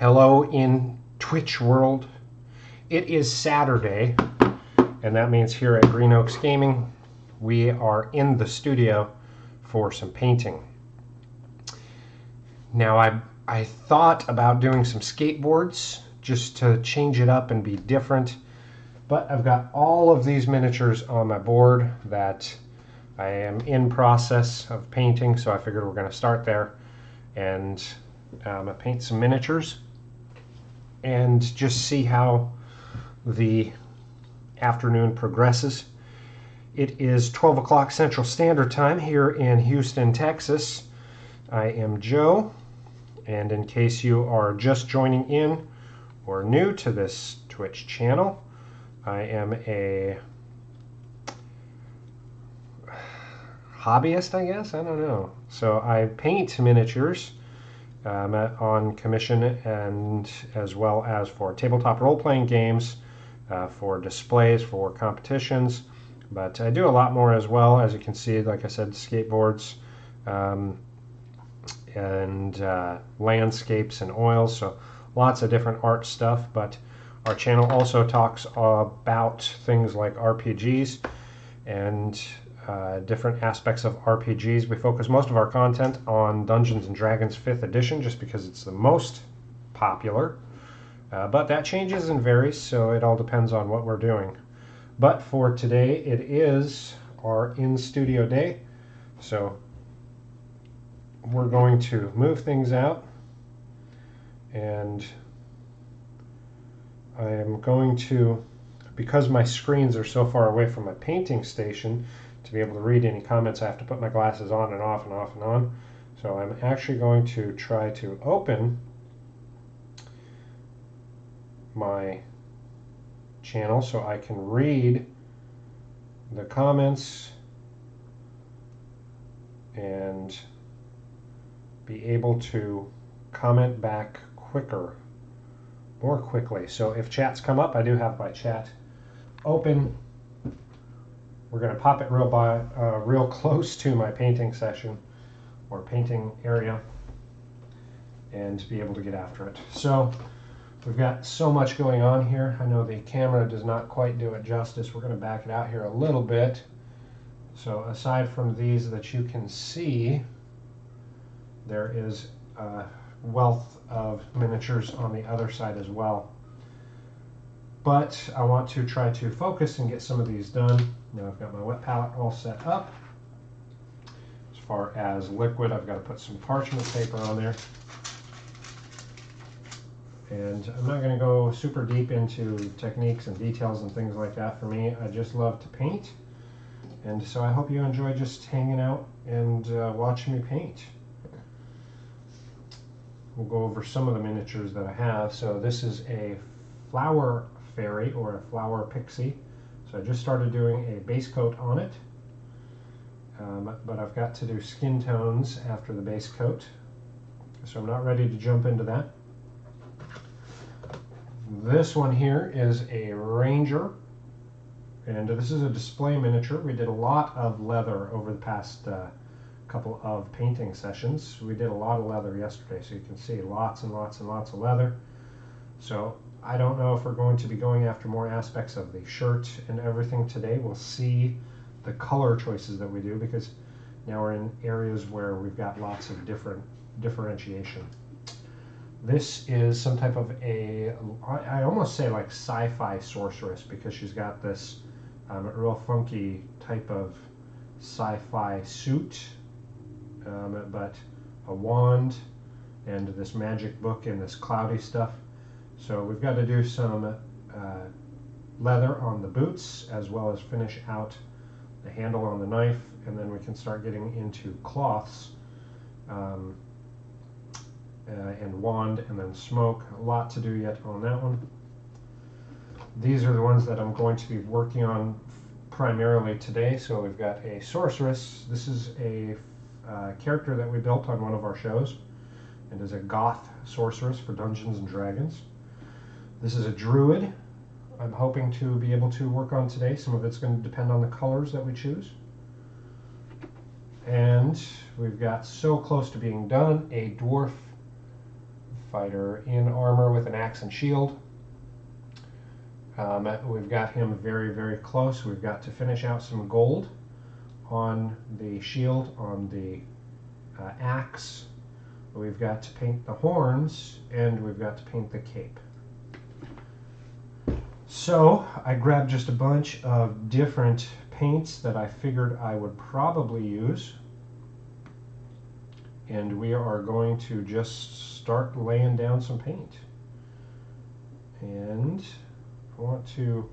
Hello in Twitch world. It is Saturday, and that means here at Green Oaks Gaming, we are in the studio for some painting. Now, I thought about doing some skateboards just to change it up and be different, but I've got all of these miniatures on my board that I am in process of painting, so I figured we're going to start there and paint some miniatures and just see how the afternoon progresses. It is 12 o'clock Central Standard Time here in Houston, Texas. I am Joe, and in case you are just joining in or new to this Twitch channel, I am a hobbyist, I guess? I don't know. So I paint miniatures on commission, and as well as for tabletop role-playing games, for displays, for competitions. But I do a lot more as well. As you can see, like I said, skateboards and landscapes and oils. So lots of different art stuff. But our channel also talks about things like RPGs and different aspects of RPGs. We focus most of our content on Dungeons & Dragons 5th edition just because it's the most popular. But that changes and varies, so it all depends on what we're doing. But for today, it is our in-studio day. So we're going to move things out, and I am going to, because my screens are so far away from my painting station, to be able to read any comments, I have to put my glasses on and off and off and on. So I'm actually going to try to open my channel so I can read the comments and be able to comment back more quickly. So if chats come up, I do have my chat open. We're going to pop it real close to my painting session or painting area and be able to get after it. So we've got so much going on here. I know the camera does not quite do it justice. We're going to back it out here a little bit. So aside from these that you can see, there is a wealth of miniatures on the other side as well. But I want to try to focus and get some of these done. Now I've got my wet palette all set up. As far as liquid, I've got to put some parchment paper on there. And I'm not going to go super deep into techniques and details and things like that. For me, I just love to paint. And so I hope you enjoy just hanging out and watching me paint. We'll go over some of the miniatures that I have. So this is a flower fairy or a flower pixie. So I just started doing a base coat on it. But I've got to do skin tones after the base coat. So I'm not ready to jump into that. This one here is a ranger, and this is a display miniature. We did a lot of leather over the past couple of painting sessions. We did a lot of leather yesterday, so you can see lots and lots and lots of leather. So I don't know if we're going to be going after more aspects of the shirt and everything today. We'll see the color choices that we do, because now we're in areas where we've got lots of different differentiation. This is some type of I almost say like sci-fi sorceress, because she's got this real funky type of sci-fi suit, but a wand and this magic book and this cloudy stuff. So we've got to do some leather on the boots, as well as finish out the handle on the knife, and then we can start getting into cloths. And wand, and then smoke. A lot to do yet on that one. These are the ones that I'm going to be working on primarily today. So we've got a sorceress. This is a character that we built on one of our shows, and is a goth sorceress for Dungeons & Dragons. This is a druid I'm hoping to be able to work on today. Some of it's going to depend on the colors that we choose. And we've got so close to being done, a dwarf fighter in armor with an axe and shield. We've got him very, very close. We've got to finish out some gold on the shield, on the axe. We've got to paint the horns, and we've got to paint the cape. So I grabbed just a bunch of different paints that I figured I would probably use. And we are going to just start laying down some paint. And I want to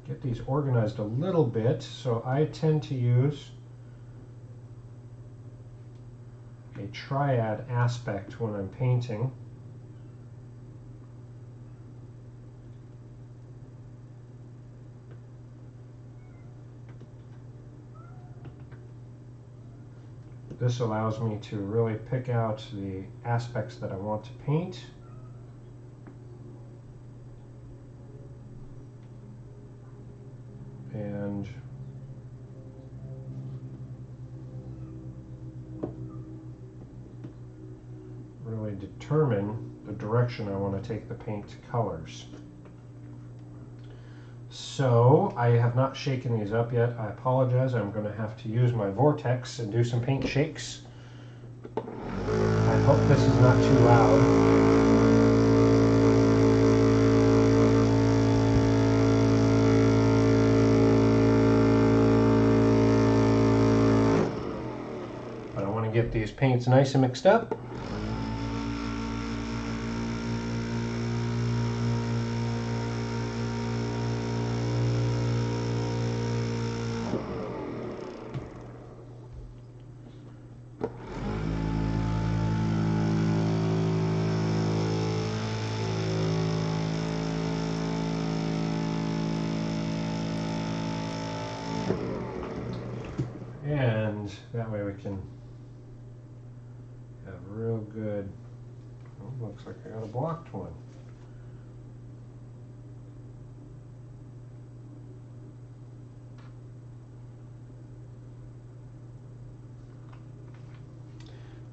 get these organized a little bit, so I tend to use a triad aspect when I'm painting. This allows me to really pick out the aspects that I want to paint. And really determine the direction I want to take the paint colors. So I have not shaken these up yet. I apologize. I'm going to have to use my vortex and do some paint shakes. I hope this is not too loud. But I want to get these paints nice and mixed up. And that way we can have real good, oh, looks like I got a blocked one.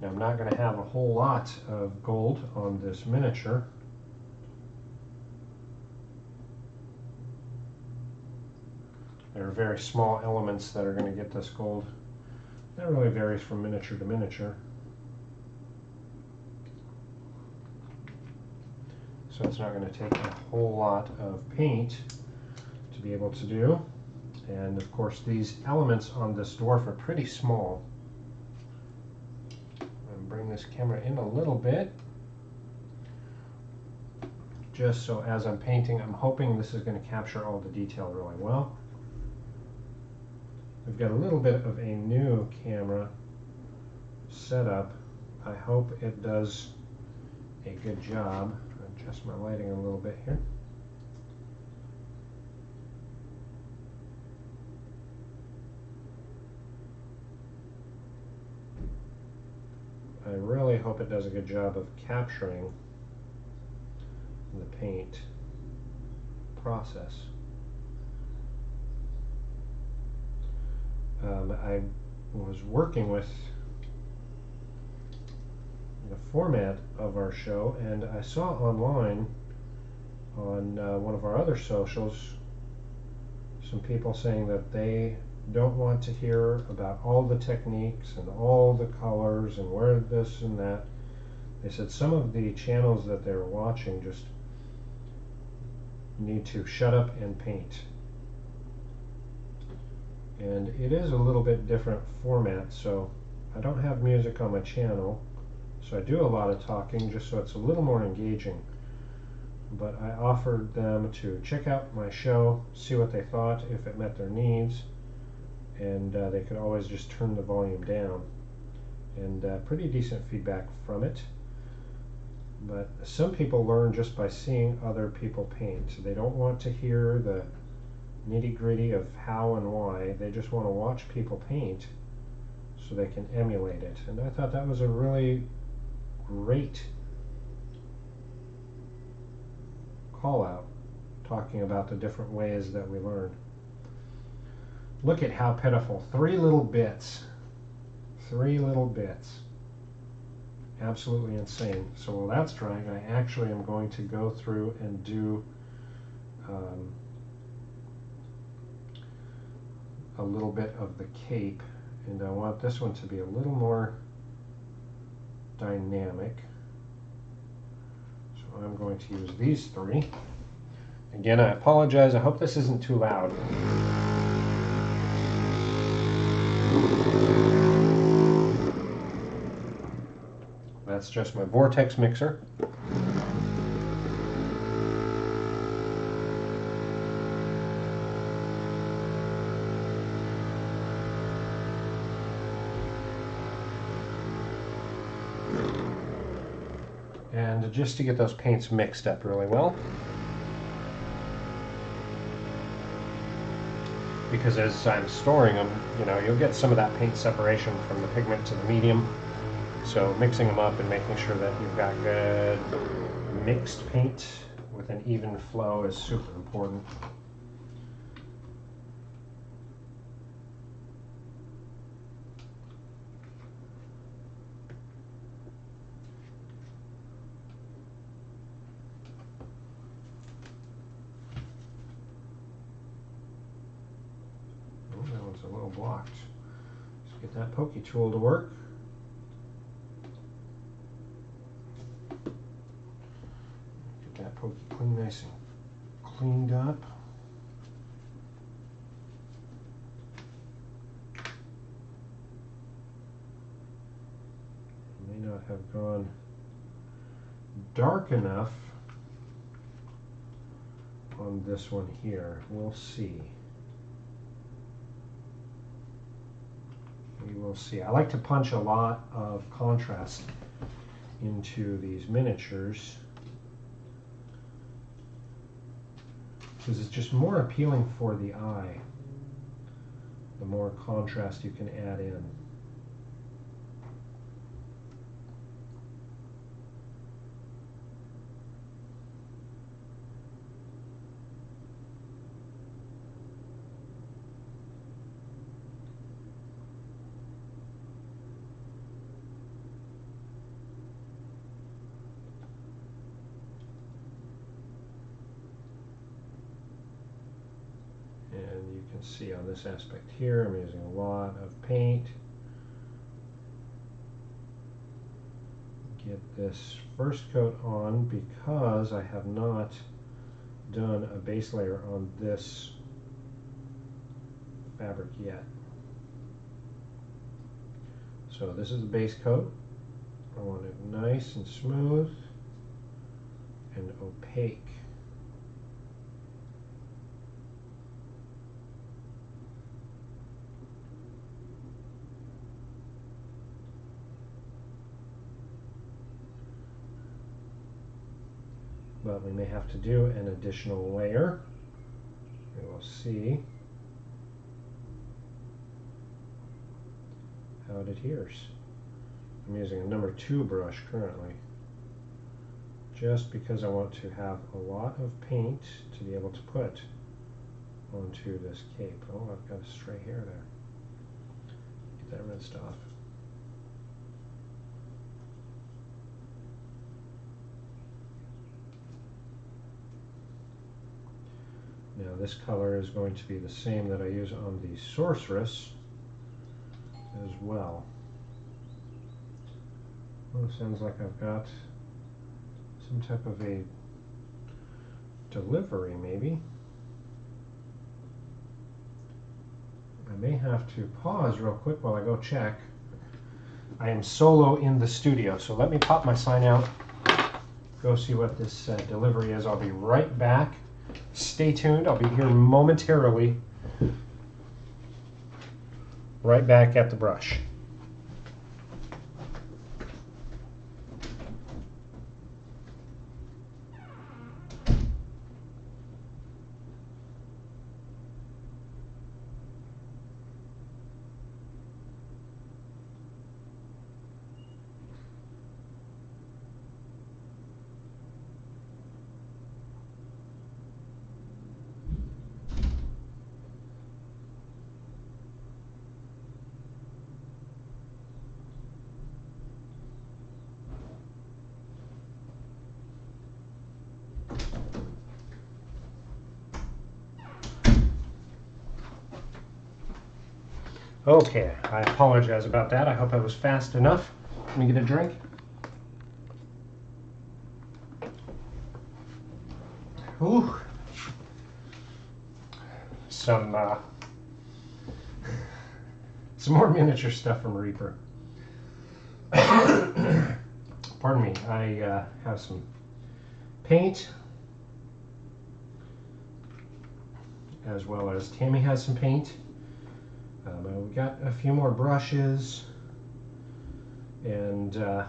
Now I'm not going to have a whole lot of gold on this miniature. There are very small elements that are going to get this gold. That really varies from miniature to miniature. So it's not going to take a whole lot of paint to be able to do. And of course these elements on this dwarf are pretty small. I'm bring this camera in a little bit, just so as I'm painting, I'm hoping this is going to capture all the detail really well. We've got a little bit of a new camera set up. I hope it does a good job. Adjust my lighting a little bit here. I really hope it does a good job of capturing the paint process. I was working with the format of our show, and I saw online on one of our other socials some people saying that they don't want to hear about all the techniques and all the colors and where this and that. They said some of the channels that they were watching just need to shut up and paint. And it is a little bit different format, so I don't have music on my channel, so I do a lot of talking just so it's a little more engaging. But I offered them to check out my show, see what they thought, if it met their needs, and they could always just turn the volume down. And pretty decent feedback from it. But some people learn just by seeing other people paint. They don't want to hear the nitty-gritty of how and why. They just want to watch people paint so they can emulate it. And I thought that was a really great call out, talking about the different ways that we learn. Look at how pitiful. 3 little bits. 3 little bits. absolutely insane. So while that's drying, I actually am going to go through and do a little bit of the cape, and I want this one to be a little more dynamic. So I'm going to use these three. Again, I apologize. I hope this isn't too loud. That's just my vortex mixer. And just to get those paints mixed up really well. Because as I'm storing them, you'll get some of that paint separation from the pigment to the medium. So mixing them up and making sure that you've got good mixed paint with an even flow is super important. Oh, that one's a little blocked. Let's get that pokey tool to work. Pokey clean, nice and cleaned up. May not have gone dark enough on this one here. We'll see. We will see. I like to punch a lot of contrast into these miniatures, because it's just more appealing for the eye, the more contrast you can add in. And you can see on this aspect here, I'm using a lot of paint. Get this first coat on because I have not done a base layer on this fabric yet. So this is the base coat. I want it nice and smooth and opaque. But we may have to do an additional layer. We will see how it adheres. I'm using a number 2 brush currently, just because I want to have a lot of paint to be able to put onto this cape. Oh, I've got a stray hair there. Get that rinsed off. Now this color is going to be the same that I use on the Sorceress as well. Well, sounds like I've got some type of a delivery maybe. I may have to pause real quick while I go check. I am solo in the studio, so let me pop my sign out, go see what this delivery is. I'll be right back. Stay tuned. I'll be here momentarily. Right back at the brush. Okay, I apologize about that. I hope I was fast enough. Let me get a drink. Ooh. Some more miniature stuff from Reaper. Pardon me, I have some paint, as well as Tammy has some paint. We got a few more brushes, and I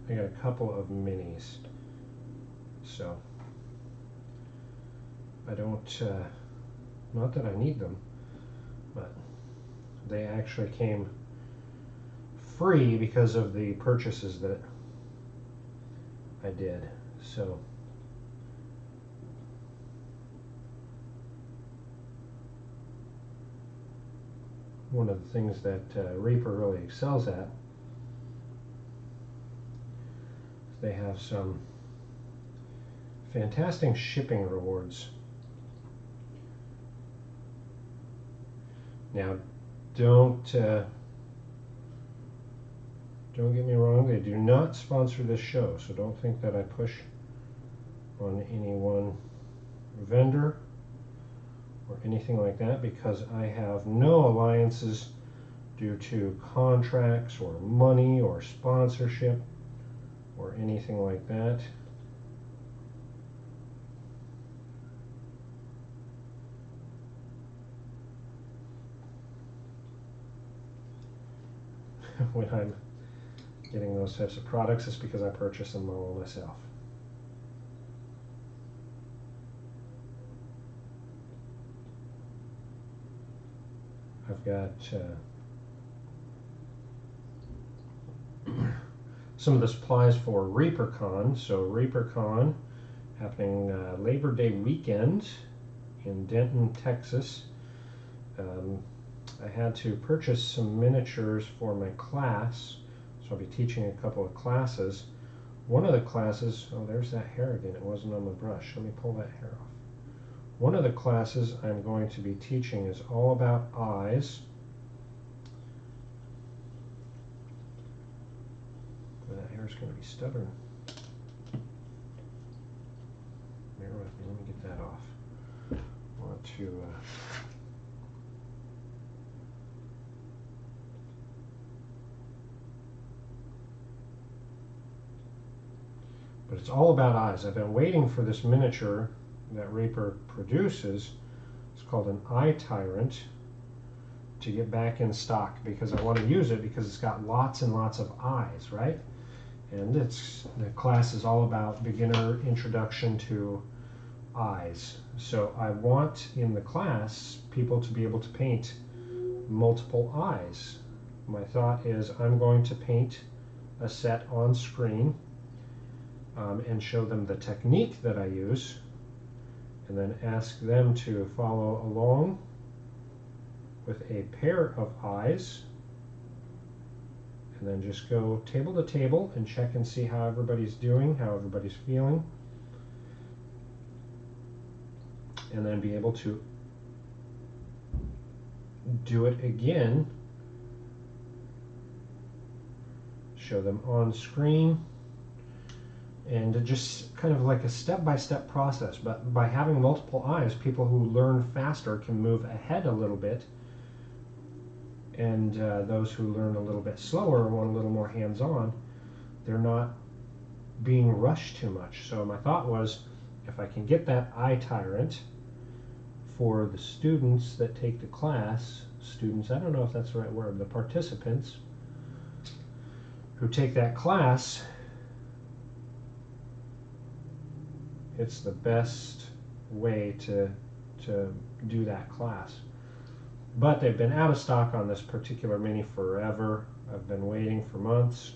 got a couple of minis. So I don't, not that I need them, but they actually came free because of the purchases that I did. So one of the things that Reaper really excels at is they have some fantastic shipping rewards. Now, don't get me wrong, they do not sponsor this show, so don't think that I push on any one vendor or anything like that, because I have no alliances due to contracts or money or sponsorship or anything like that. When I'm getting those types of products, it's because I purchase them all myself. I've got some of the supplies for ReaperCon. So ReaperCon happening Labor Day weekend in Denton, Texas. I had to purchase some miniatures for my class, so I'll be teaching a couple of classes. One of the classes, oh, there's that hair again, it wasn't on the brush. Let me pull that hair off. One of the classes I'm going to be teaching is all about eyes. That hair is going to be stubborn. Bear with me, let me get that off. I want to but it's all about eyes. I've been waiting for this miniature that Reaper produces. It's called an Eye Tyrant, to get back in stock, because I want to use it because it's got lots and lots of eyes, right? And the class is all about beginner introduction to eyes. So I want in the class people to be able to paint multiple eyes. My thought is I'm going to paint a set on screen and show them the technique that I use, and then ask them to follow along with a pair of eyes, and then just go table to table and check and see how everybody's doing, how everybody's feeling, and then be able to do it again, show them on screen, and just kind of like a step-by-step process. But by having multiple eyes, people who learn faster can move ahead a little bit, and those who learn a little bit slower and want a little more hands-on, they're not being rushed too much. So my thought was, if I can get that Eye Tyrant for the students that take the class, students, I don't know if that's the right word, the participants who take that class, it's the best way to do that class. But they've been out of stock on this particular mini forever. I've been waiting for months.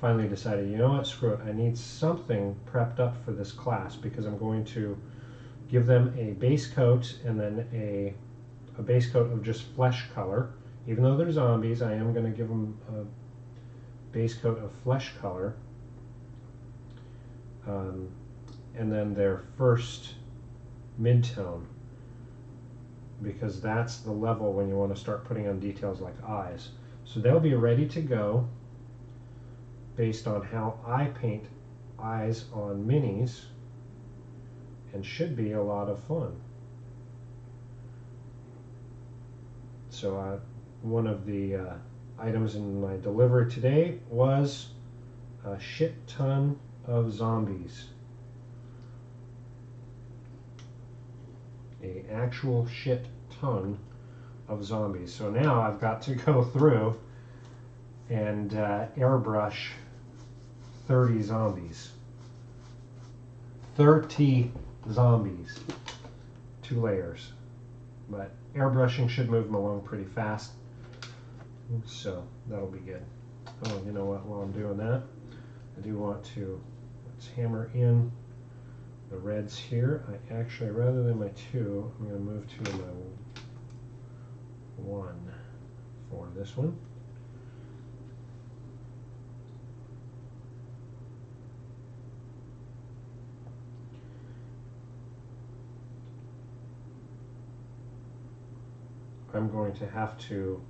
Finally decided, you know what, screw it. I need something prepped up for this class, because I'm going to give them a base coat and then a base coat of just flesh color. Even though they're zombies, I am going to give them a base coat of flesh color. And then their first mid-tone. because that's the level when you want to start putting on details like eyes. So they'll be ready to go based on how I paint eyes on minis, and should be a lot of fun. So one of the items in my delivery today was a shit ton of zombies. A actual shit ton of zombies. So now I've got to go through and airbrush 30 zombies. 30 zombies. 2 layers. But airbrushing should move them along pretty fast. So that'll be good. Oh, you know what? While I'm doing that, I do want to, let's hammer in the reds here. I actually, rather than my 2, I'm going to move to my 1 for this one. I'm going to have to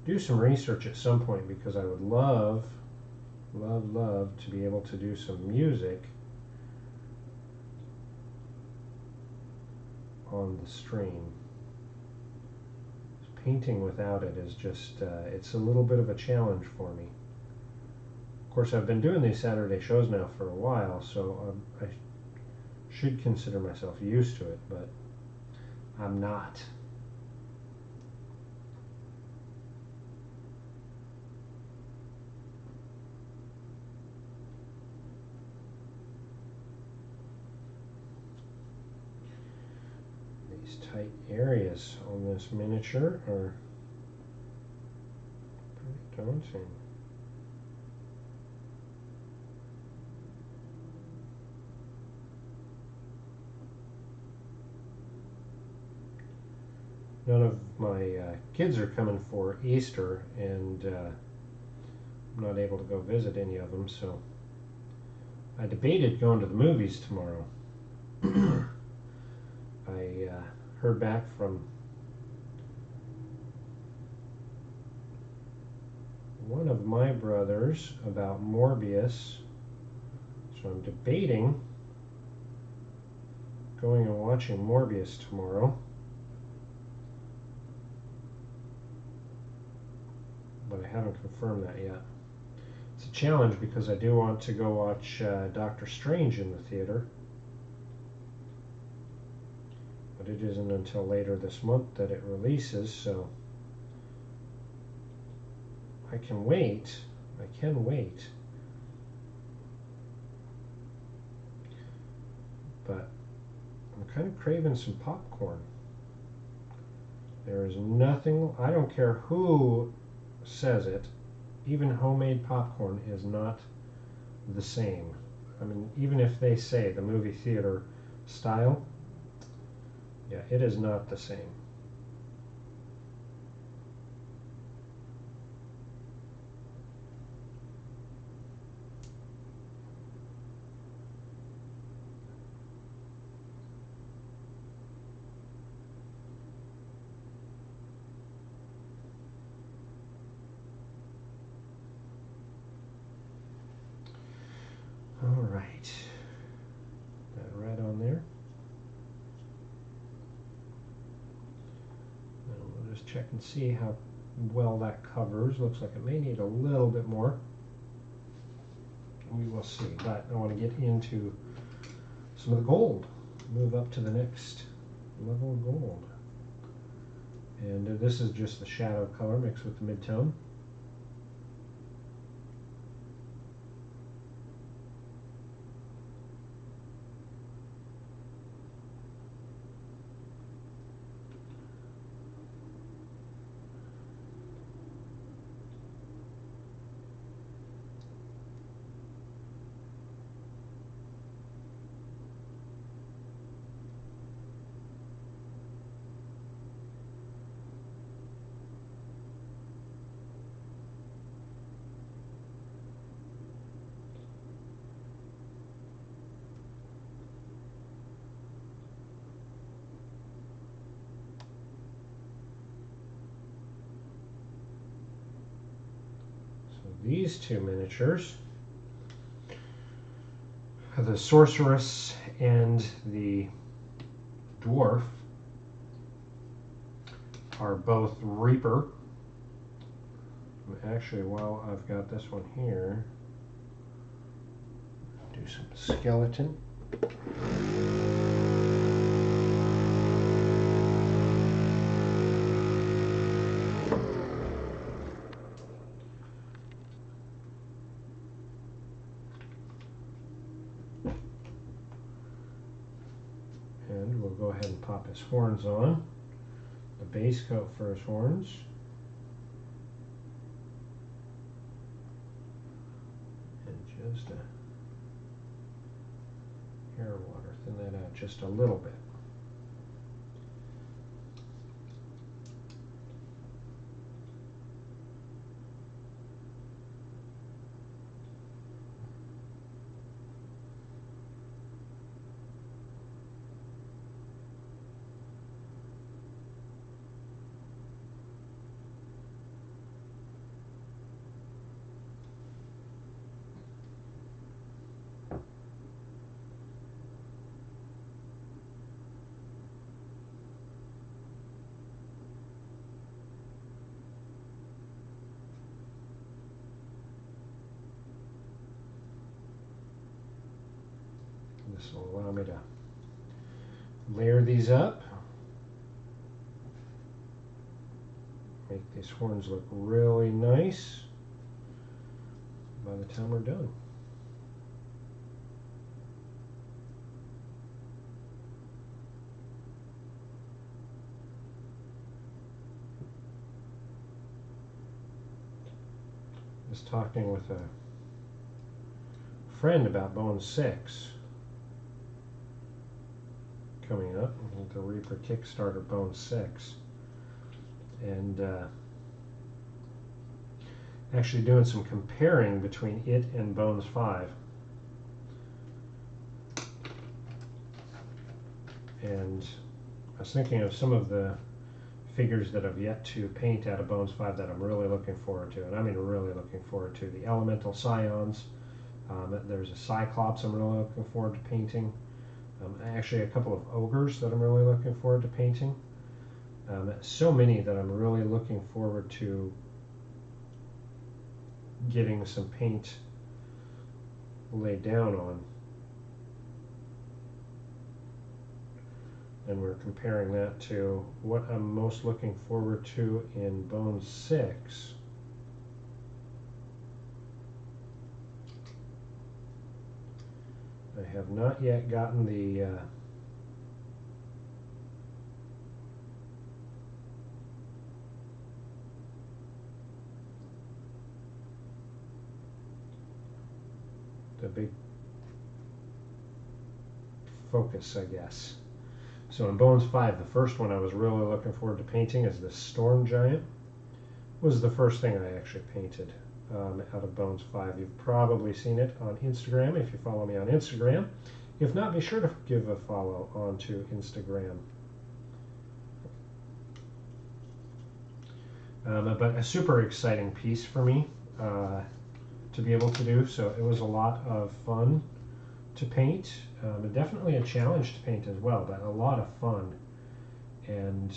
do some research at some point, because I would love to be able to do some music on the stream. Painting without it is just, it's a little bit of a challenge for me. Of course, I've been doing these Saturday shows now for a while, so I should consider myself used to it, but I'm not. Tight areas on this miniature are pretty daunting. None of my kids are coming for Easter, and I'm not able to go visit any of them, so I debated going to the movies tomorrow. I heard back from one of my brothers about Morbius, so I'm debating going and watching Morbius tomorrow, but I haven't confirmed that yet. It's a challenge because I do want to go watch Doctor Strange in the theater, but it isn't until later this month that it releases, so I can wait. I can wait. But I'm kind of craving some popcorn. There is nothing, I don't care who says it, even homemade popcorn is not the same. I mean, even if they say the movie theater style, yeah, it is not the same. All right, that red on there. We'll just check and see how well that covers. Looks like it may need a little bit more. We will see, but I want to get into some of the gold. Move up to the next level of gold. And this is just the shadow color mixed with the midtone. these two miniatures, the Sorceress and the Dwarf, are both Reaper. Actually, while I've got this one here, do some skeleton. And we'll go ahead and pop his horns on. The base coat for his horns. And just a hair water, thin that out just a little bit. This will allow me to layer these up, make these horns look really nice by the time we're done. Was talking with a friend about Bone 6 coming up, the Reaper Kickstarter Bone 6, and actually doing some comparing between it and Bones 5. And I was thinking of some of the figures that I've yet to paint out of Bones 5 that I'm really looking forward to, and I mean really looking forward to. The Elemental Scions, there's a Cyclops I'm really looking forward to painting. Actually, a couple of ogres that I'm really looking forward to painting. So many that I'm really looking forward to getting some paint laid down on. And we're comparing that to what I'm most looking forward to in Bone 6. I have not yet gotten the big focus, I guess. So in Bones 5, the first one I was really looking forward to painting is the Storm Giant. Was the first thing I actually painted out of Bones 5. You've probably seen it on Instagram if you follow me on Instagram. If not, be sure to give a follow onto Instagram. But a super exciting piece for me to be able to do, so it was a lot of fun to paint. Definitely a challenge to paint as well, but a lot of fun. And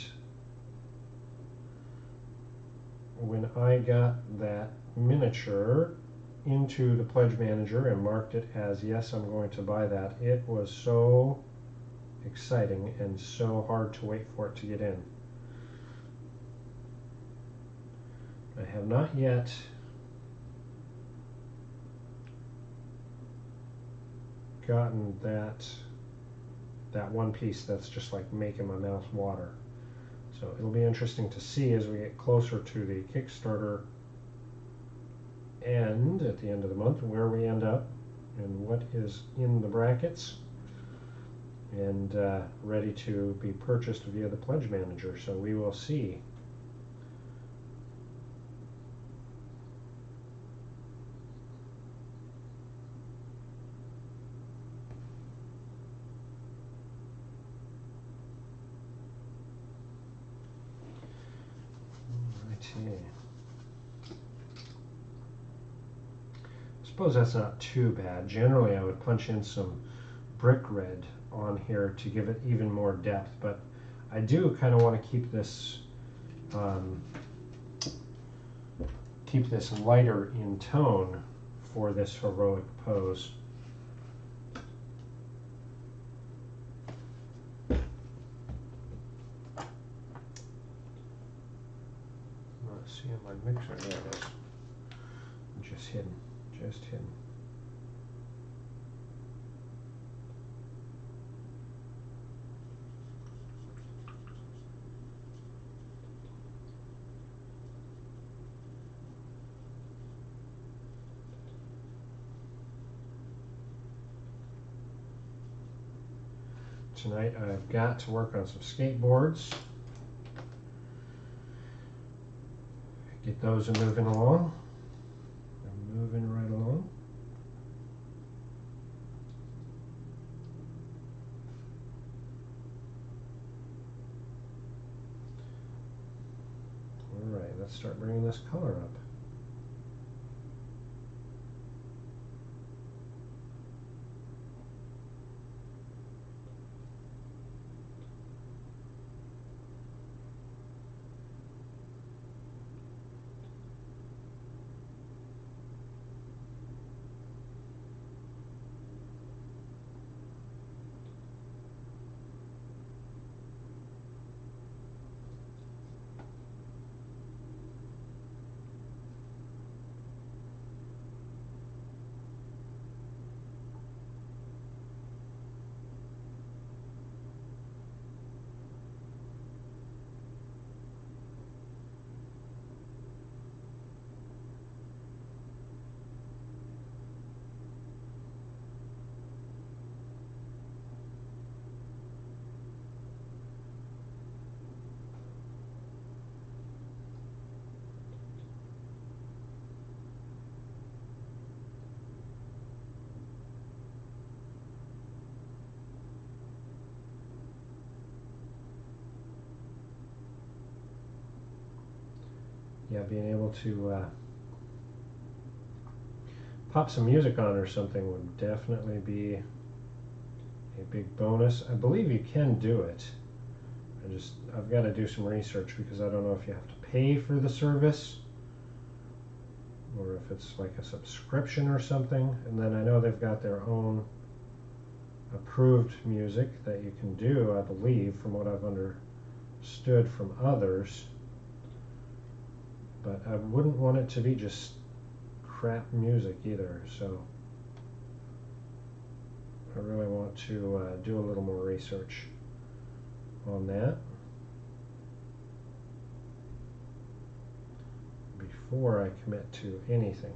when I got that miniature into the pledge manager and marked it as yes, I'm going to buy that, it was so exciting and so hard to wait for it to get in. I have not yet gotten that one piece that's just like making my mouth water. So it'll be interesting to see as we get closer to the Kickstarter end at the end of the month where we end up and what is in the brackets and ready to be purchased via the pledge manager. So we will see. suppose that's not too bad. Generally, I would punch in some brick red on here to give it even more depth, but I do kind of want to keep this lighter in tone for this heroic pose. Let's see on my mixer. There it is. Just hidden. Just hidden. Tonight I've got to work on some skateboards. Get those moving along. They're moving right along. All right, let's start bringing this color up. Yeah, being able to pop some music on or something would definitely be a big bonus. I believe you can do it. I've got to do some research because I don't know if you have to pay for the service or if it's like a subscription or something. And then I know they've got their own approved music that you can do, I believe, from what I've understood from others. But I wouldn't want it to be just crap music either, so I really want to do a little more research on that before I commit to anything.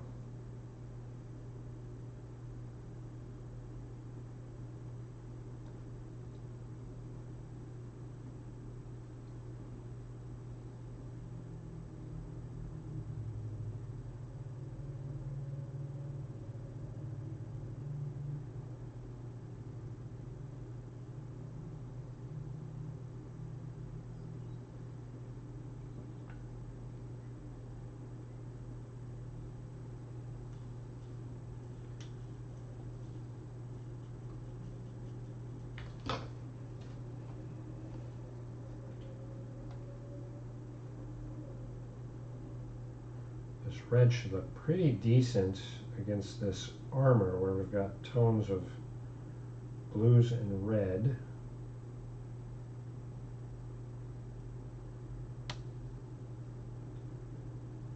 Red should look pretty decent against this armor where we've got tones of blues and red.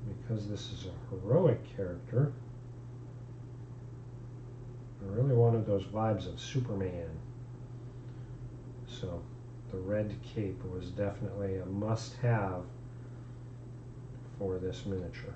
Because this is a heroic character, I really wanted those vibes of Superman. So the red cape was definitely a must-have for this miniature.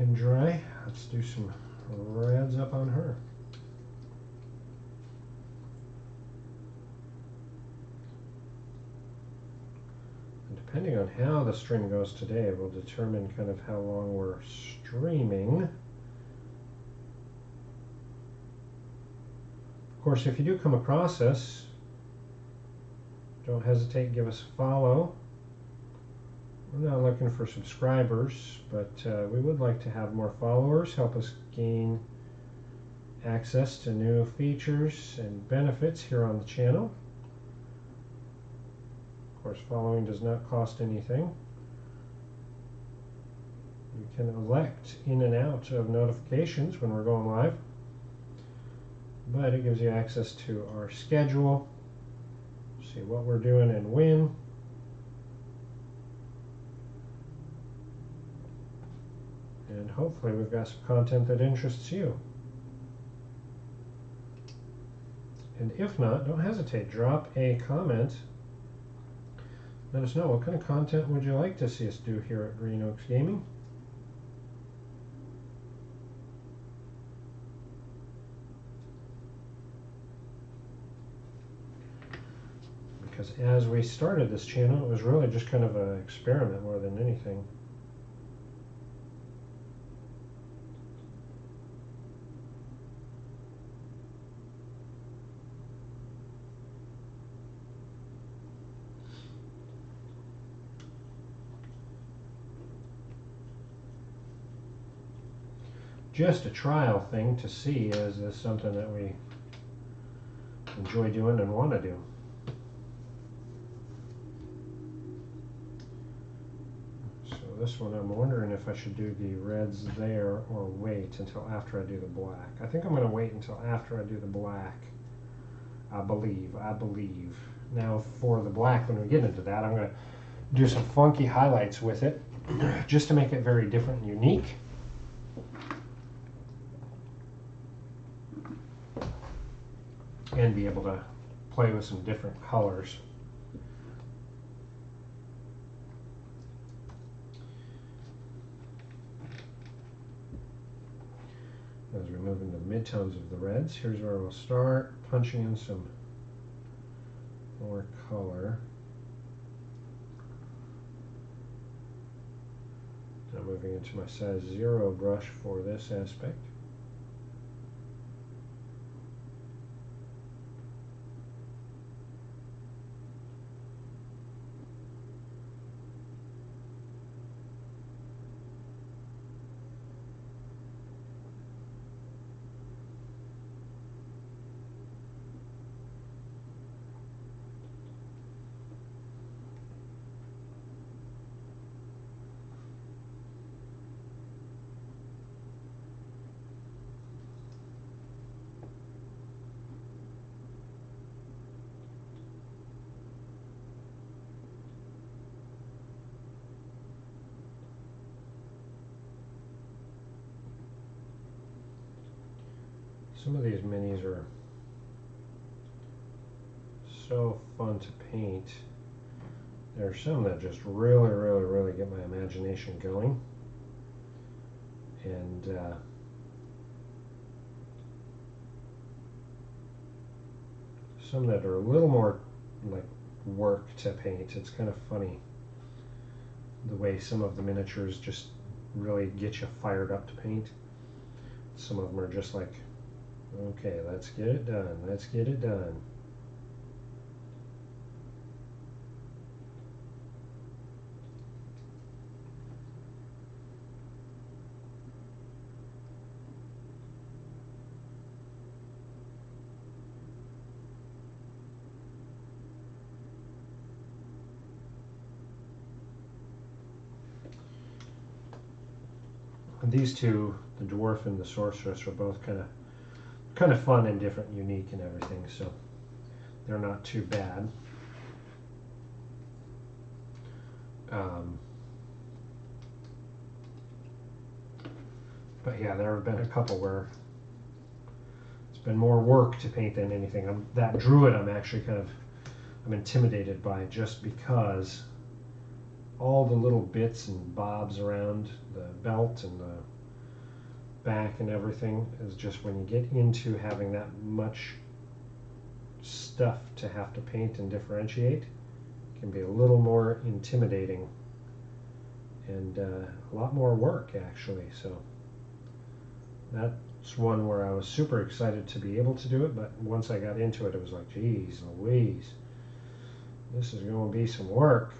and dry. Let's do some reds up on her. And depending on how the stream goes today will determine kind of how long we're streaming. Of course, if you do come across us, don't hesitate to give us a follow. We're not looking for subscribers, but we would like to have more followers, help us gain access to new features and benefits here on the channel. Of course, following does not cost anything. You can elect in and out of notifications when we're going live, but it gives you access to our schedule, see what we're doing and when. And hopefully we've got some content that interests you. And if not, don't hesitate. Drop a comment. Let us know what kind of content would you like to see us do here at Green Oaks Gaming. Because as we started this channel, it was really just kind of an experiment more than anything. Just a trial thing to see, is this something that we enjoy doing and want to do. So this one, I'm wondering if I should do the reds there or wait until after I do the black. I think I'm going to wait until after I do the black. I believe. Now for the black, when we get into that, I'm going to do some funky highlights with it, just to make it very different and unique. And be able to play with some different colors. As we move into the midtones of the reds, here's where we'll start punching in some more color. Now moving into my size 0 brush for this aspect. Some of these minis are so fun to paint. There are some that just really get my imagination going. And some that are a little more like work to paint. It's kind of funny the way some of the miniatures just really get you fired up to paint. Some of them are just like, okay, let's get it done. Let's get it done. And these two, the Dwarf and the Sorceress, are both kind of fun and different, unique and everything, so they're not too bad. But yeah, there have been a couple where it's been more work to paint than anything. That Druid I'm intimidated by, just because all the little bits and bobs around the belt and the back and everything is just when you get into having that much stuff to have to paint and differentiate, it can be a little more intimidating and a lot more work actually. So that's one where I was super excited to be able to do it, but once I got into it, it was like, geez Louise, this is going to be some work.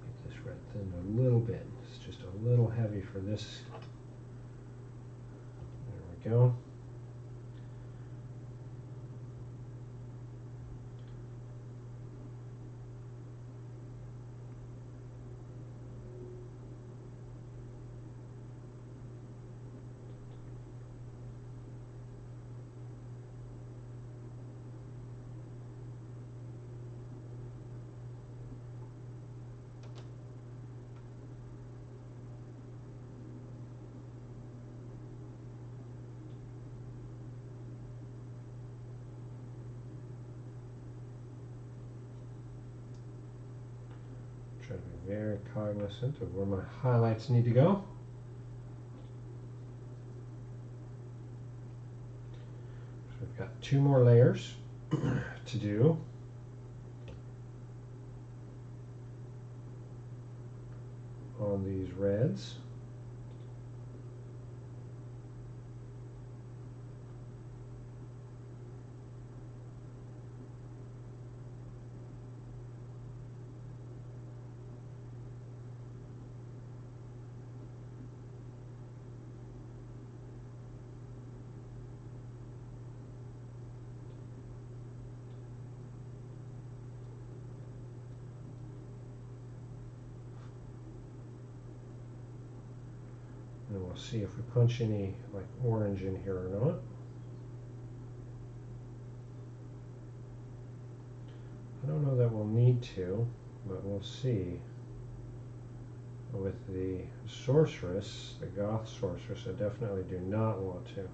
Make this red thin a little bit. It's just a little heavy for this. There we go. Try to be very cognizant of where my highlights need to go. So we've got 2 more layers to do. On these reds. And we'll see if we punch any like orange in here or not. I don't know that we'll need to, but we'll see. With the sorceress, the goth sorceress, I definitely do not want to.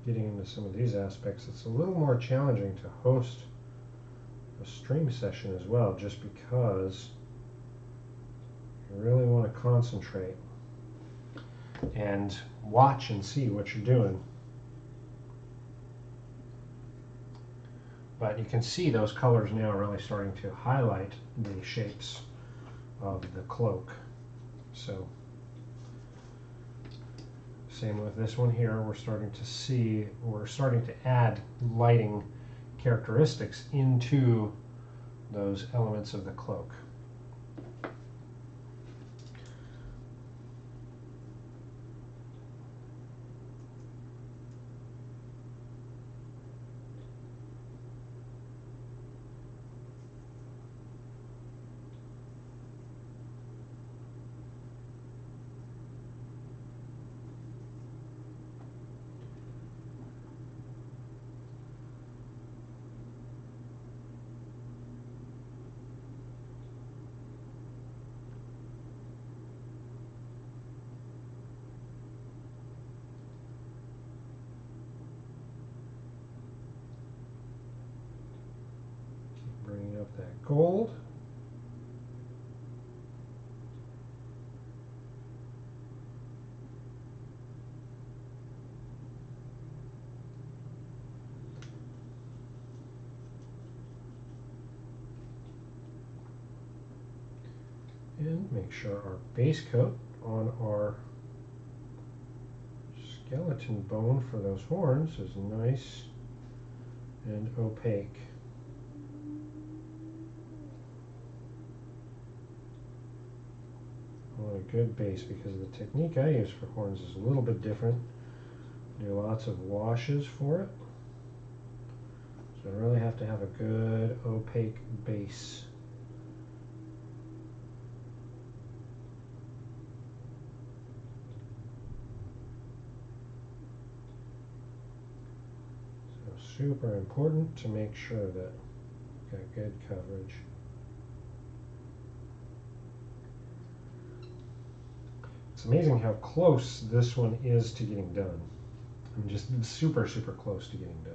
Getting into some of these aspects, it's a little more challenging to host a stream session as well, just because you really want to concentrate and watch and see what you're doing. But you can see those colors now really starting to highlight the shapes of the cloak. So same with this one here, we're starting to add lighting characteristics into those elements of the cloak. Bringing up that gold. make sure our base coat on our skeleton bone for those horns is nice and opaque. I want a good base because the technique I use for horns is a little bit different. Do lots of washes for it. So I really have to have a good opaque base. So super important to make sure that you've got good coverage. It's amazing how close this one is to getting done. I'm just super, super close to getting done.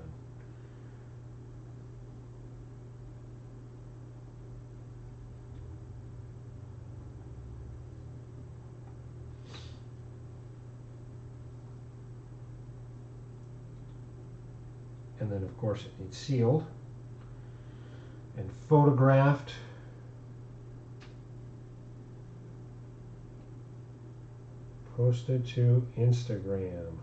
And then, of course, it needs sealed and photographed. Posted to Instagram.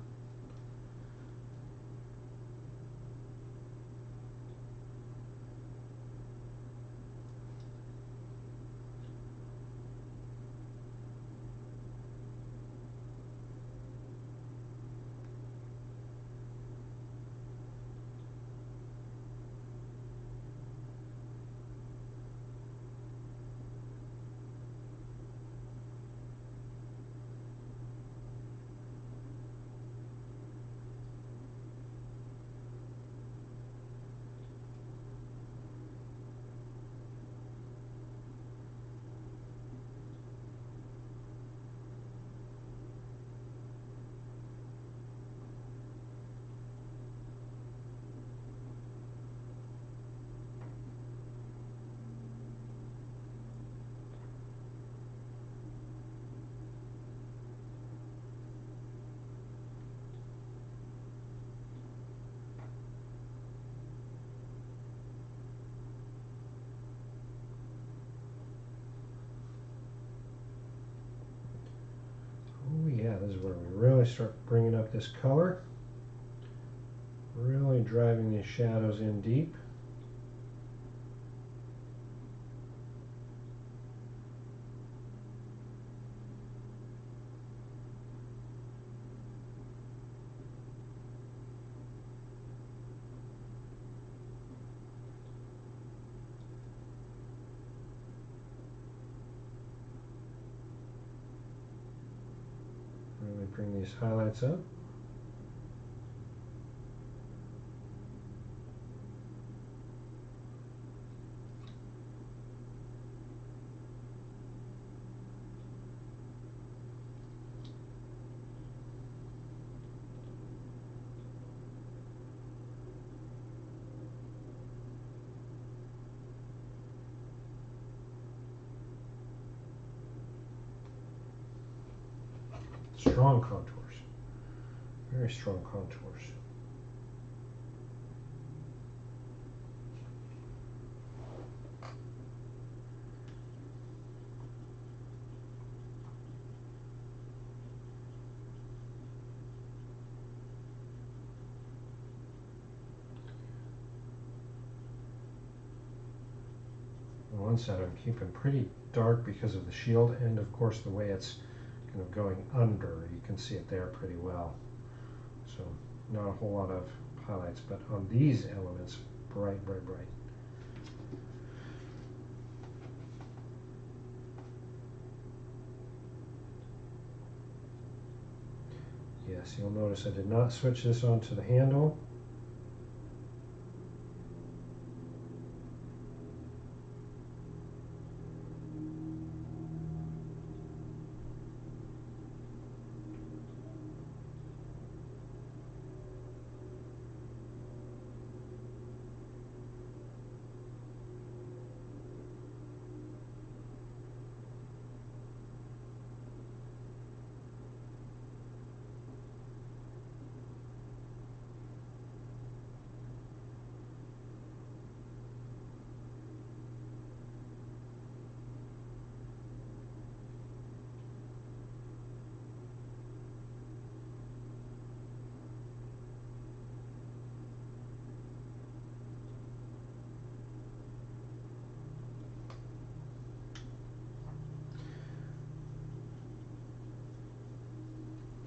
Oh yeah, this is where we really start bringing up this color. Really driving these shadows in deep. Really bring these highlights up. Strong contours, very strong contours. On one side I'm keeping pretty dark because of the shield and of course the way it's kind of going under, you can see it there pretty well. So not a whole lot of highlights, but on these elements, bright, bright, bright. Yes, you'll notice I did not switch this onto the handle.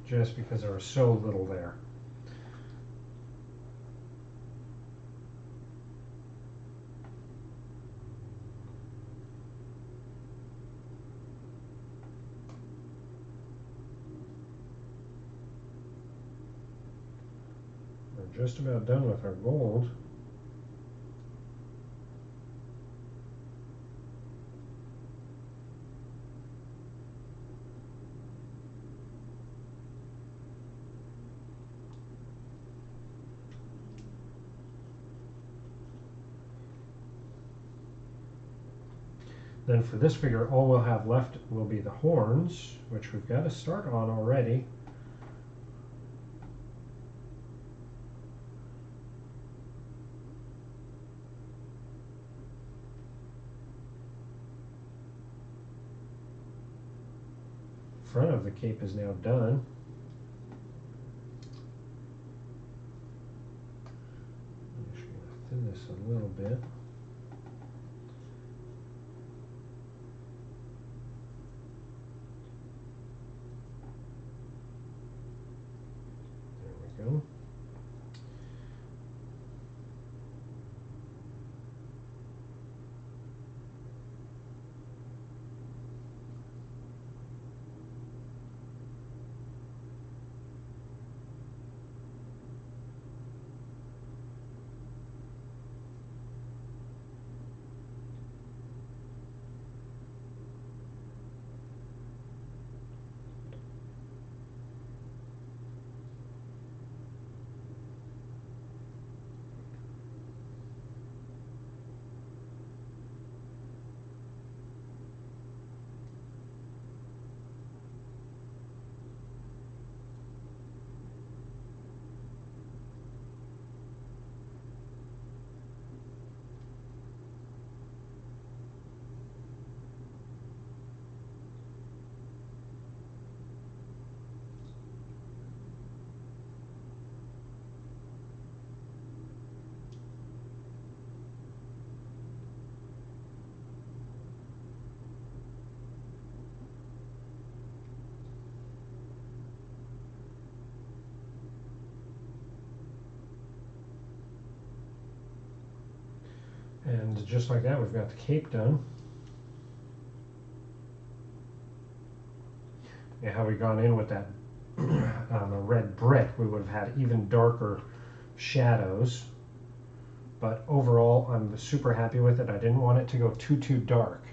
just because there was so little there. We're just about done with our gold. Then for this figure, all we'll have left will be the horns, which we've got to start on already. Front of the cape is now done. I'm just going to thin this a little bit. There we go. And just like that, we've got the cape done. Yeah, how we gone in with that a red brick, we would have had even darker shadows. But overall, I'm super happy with it. I didn't want it to go too dark.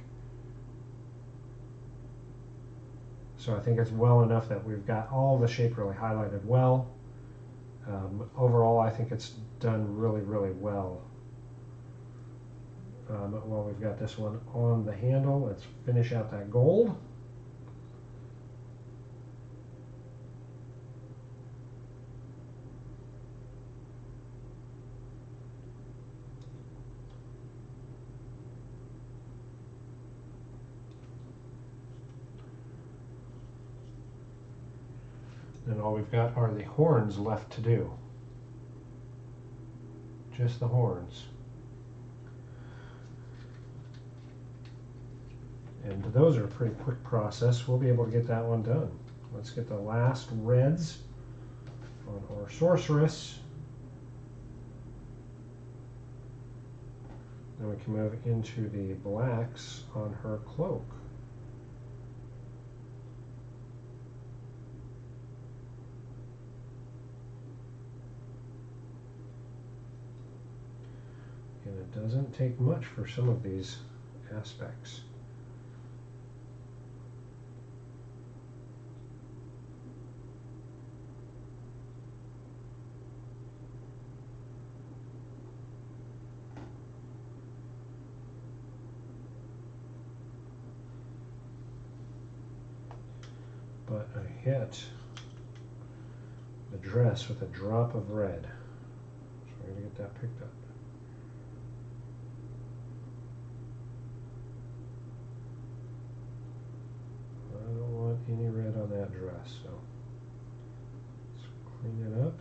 So I think it's well enough that we've got all the shape really highlighted well. Overall, I think it's done really well. Well, we've got this one on the handle. Let's finish out that gold. And all we've got are the horns left to do. Just the horns. And those are a pretty quick process. We'll be able to get that one done. Let's get the last reds on our sorceress. Then we can move into the blacks on her cloak. And it doesn't take much for some of these aspects. But I hit the dress with a drop of red. So we're going to get that picked up. I don't want any red on that dress, so let's clean it up.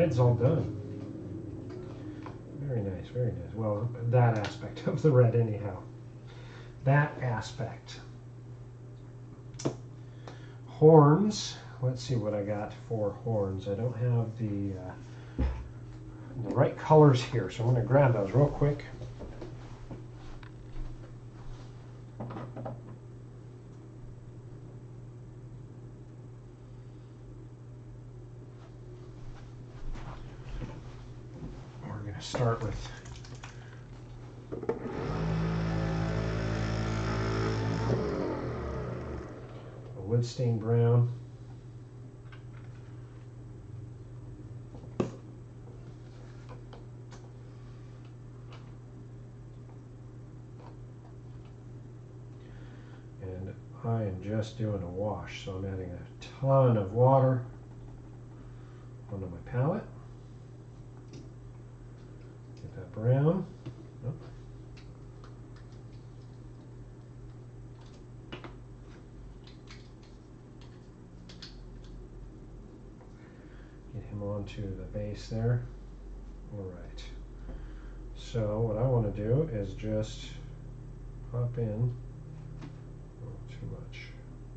red's all done. Very nice, very nice. Well, that aspect of the red anyhow. That aspect. Horns. Let's see what I got for horns. I don't have the right colors here, so I'm going to grab those real quick. We're going to start with a wood stained brown. And I am just doing a wash, so I'm adding a ton of water onto my palette. Get that brown. Oh. Get him onto the base there. All right. So what I want to do is just pop in. Oh, too much.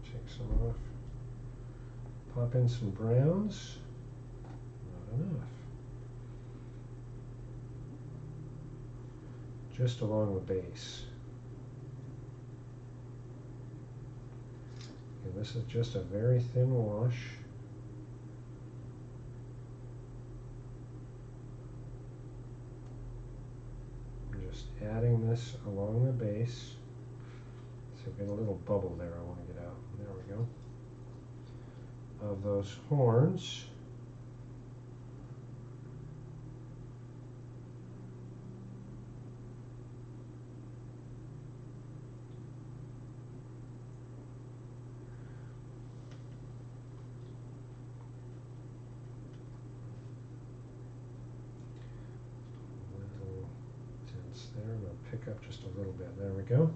Take some off. Pop in some browns. Not enough. Just along the base. And this is just a very thin wash. I'm just adding this along the base. So we get a little bubble there I want to get out. There we go. Of those horns. There, and I'll pick up just a little bit. There we go.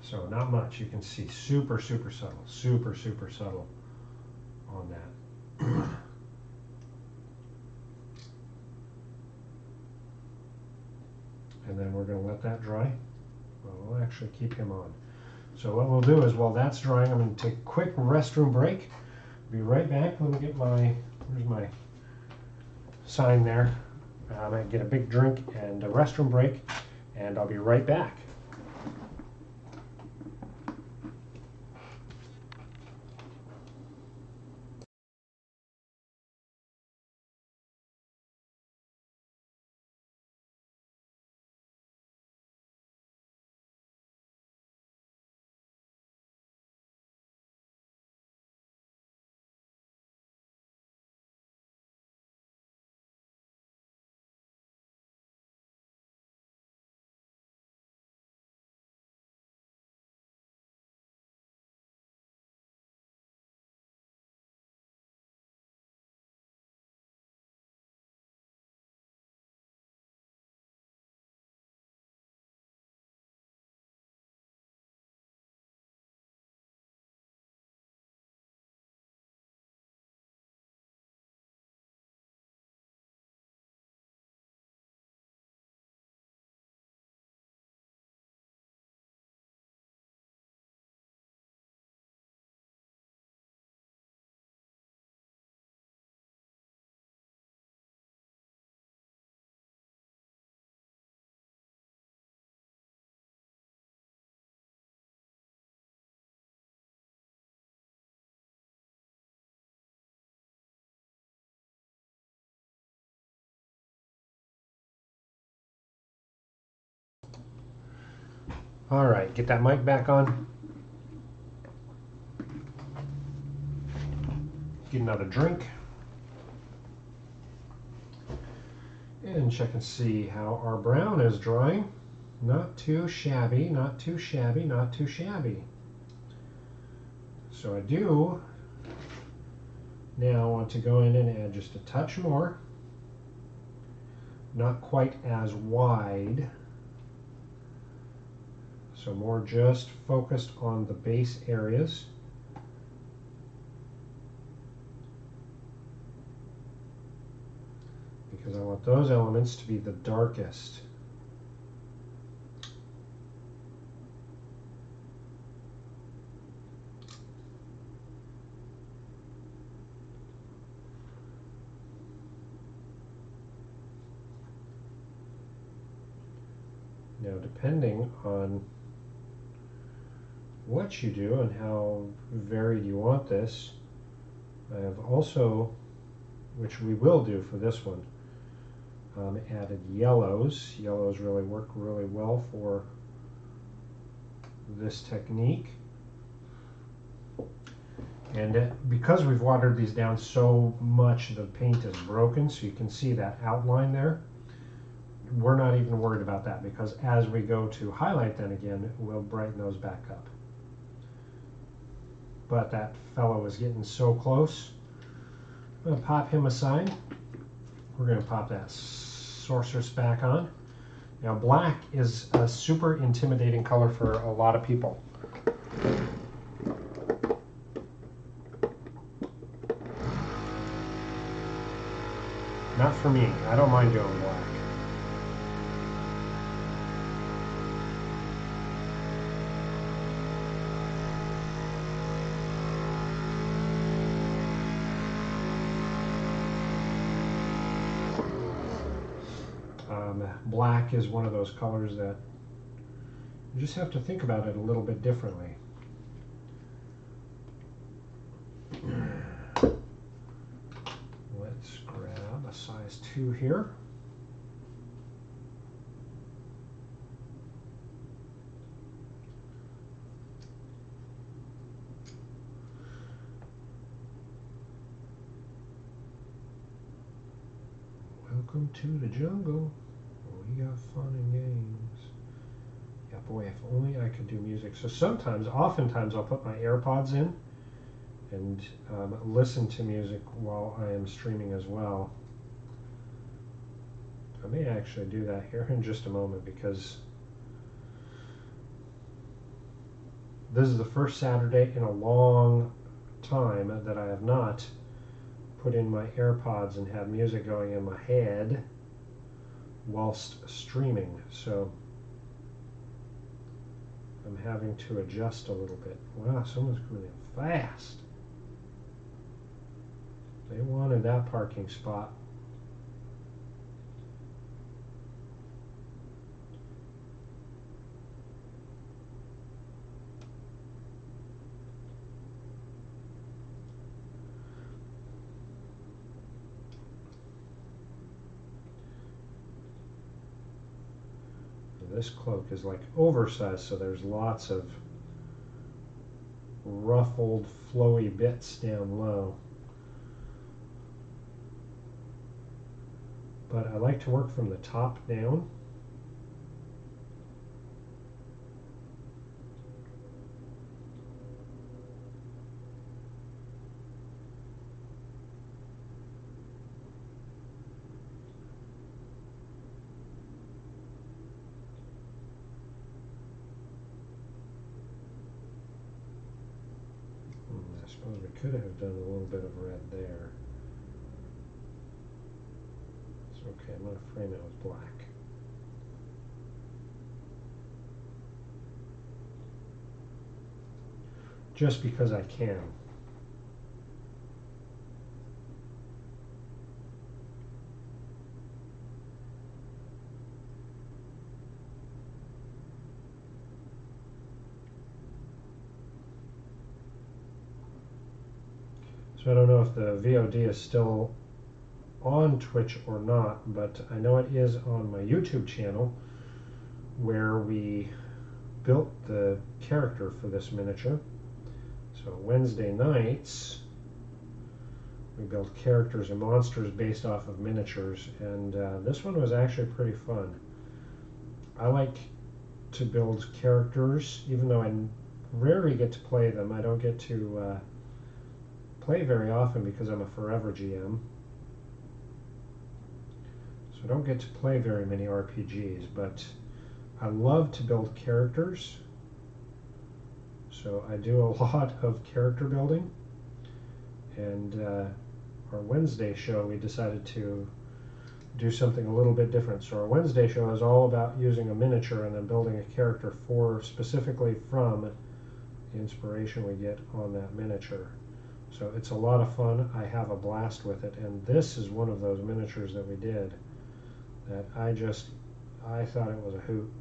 So not much. You can see super subtle, super subtle on that. And then we're going to let that dry. Well, we'll actually keep him on. So what we'll do is while that's drying, I'm going to take a quick restroom break. Be right back. Let me get where's my sign there. I'm going to get a big drink and a restroom break, and I'll be right back. All right, get that mic back on. Get another drink. And check and see how our brown is drying. Not too shabby, not too shabby, not too shabby. So I do now want to go in and add just a touch more. Not quite as wide. So more just focused on the base areas. because I want those elements to be the darkest. Now, depending on what you do and how varied you want this, I have also, which we will do for this one, added yellows. Yellows really work really well for this technique. And because we've watered these down so much, the paint is broken, so you can see that outline there. We're not even worried about that, because as we go to highlight them again, we'll brighten those back up. But that fellow is getting so close. I'm going to pop him aside. We're going to pop that sorceress back on. Now, black is a super intimidating color for a lot of people. Not for me. I don't mind doing black. Black is one of those colors that you just have to think about it a little bit differently. Let's grab a size 2 here. Welcome to the jungle. We got fun and games. Yeah, boy, if only I could do music. So oftentimes I'll put my AirPods in and listen to music while I am streaming as well. I may actually do that here in just a moment, because this is the first Saturday in a long time that I have not put in my AirPods and have music going in my head whilst streaming, so I'm having to adjust a little bit. Wow, someone's coming in fast. They wanted that parking spot. This cloak is like oversized, so there's lots of ruffled, flowy bits down low. But I like to work from the top down. I suppose we could have done a little bit of red there. It's okay, I'm going to frame it with black. Just because I can. So I don't know if the VOD is still on Twitch or not, but I know it is on my YouTube channel, where we built the character for this miniature. So Wednesday nights we built characters and monsters based off of miniatures, and this one was actually pretty fun. I like to build characters, even though I rarely get to play them. I don't get to play very often because I'm a forever GM. So I don't get to play very many RPGs, but I love to build characters. So I do a lot of character building. And our Wednesday show, we decided to do something a little bit different. So our Wednesday show is all about using a miniature and then building a character specifically from the inspiration we get on that miniature. So it's a lot of fun. I have a blast with it, and this is one of those miniatures that we did that I thought it was a hoot.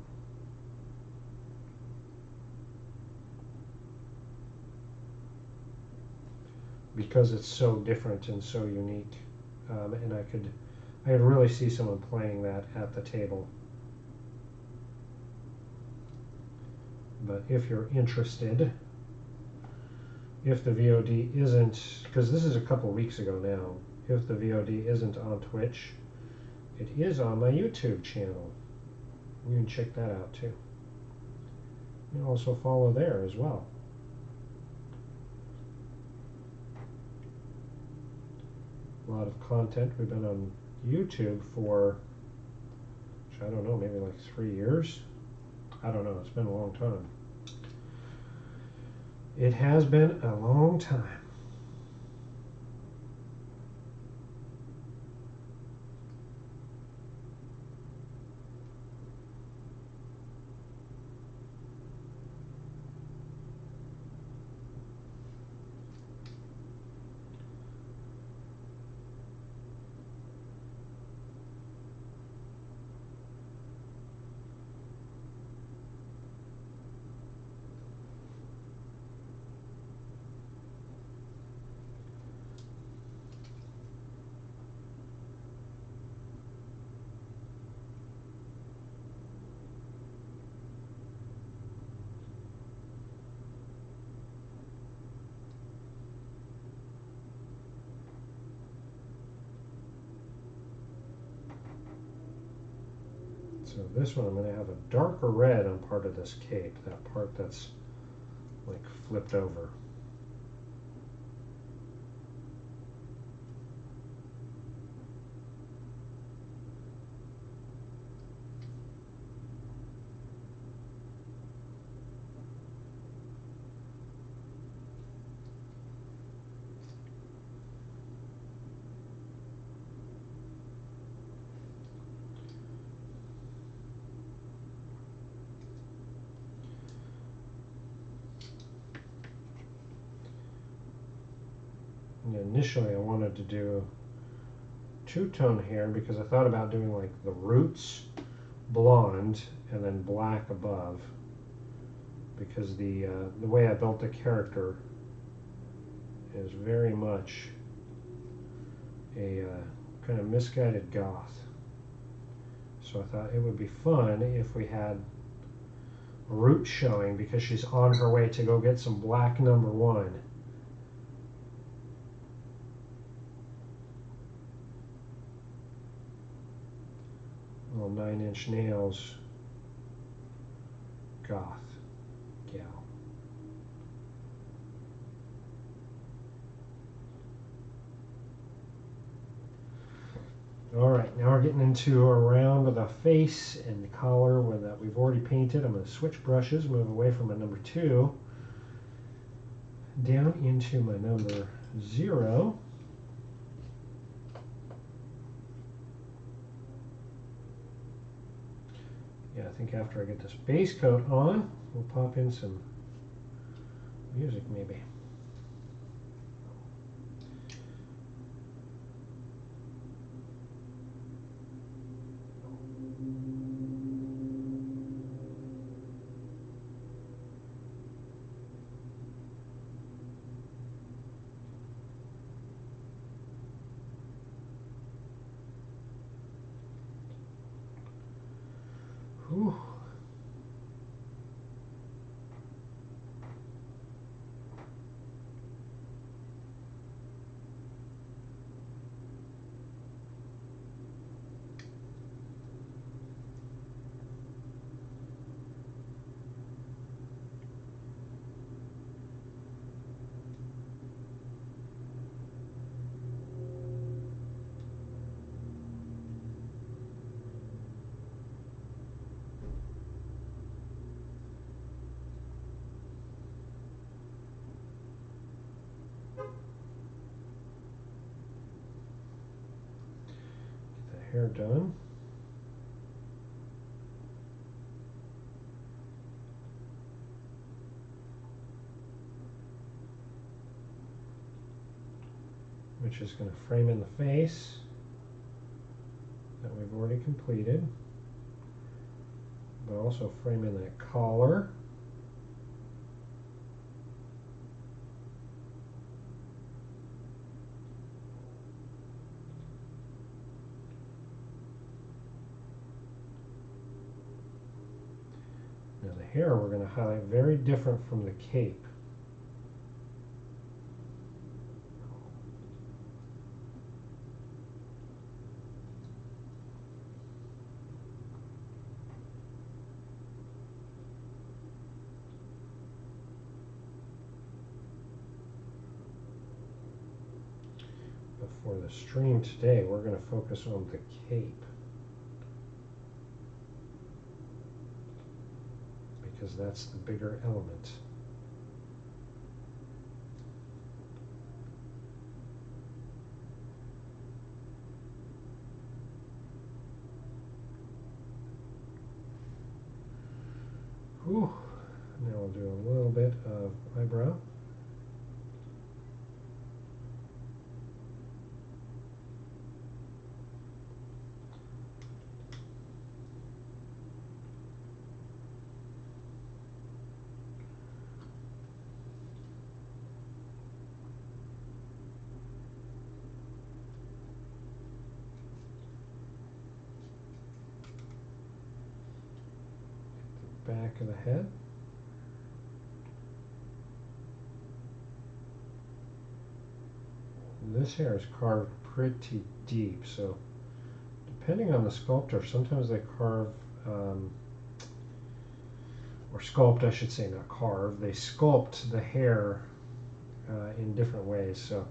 Because it's so different and so unique, and I could really see someone playing that at the table. But if you're interested, if the VOD isn't, because this is a couple weeks ago now, if the VOD isn't on Twitch, it is on my YouTube channel. You can check that out too. You can also follow there as well. A lot of content. We've been on YouTube for, I don't know, maybe like 3 years. I don't know. It's been a long time. It has been a long time. So this one I'm going to have a darker red on part of this cape, that part that's like flipped over. Initially I wanted to do two-tone hair because I thought about doing like the roots blonde and then black above, because the way I built the character is very much a kind of misguided goth. So I thought it would be fun if we had roots showing because she's on her way to go get some black #1. Little 9-inch nails goth gal. Alright, now we're getting into around the face and the collar that we've already painted. I'm going to switch brushes, move away from my #2, down into my #0. Yeah, I think after I get this base coat on, we'll pop in some music maybe. Whew. hair done. Which is going to frame in the face that we've already completed, but also frame in that collar. Now the hair we're going to highlight very different from the cape. But for the stream today, we're going to focus on the cape, because that's the bigger element. Whew. Now we'll do a little bit of eyebrow. Back of the head. This hair is carved pretty deep, so depending on the sculptor, sometimes they carve, or sculpt, I should say, not carve, they sculpt the hair in different ways. So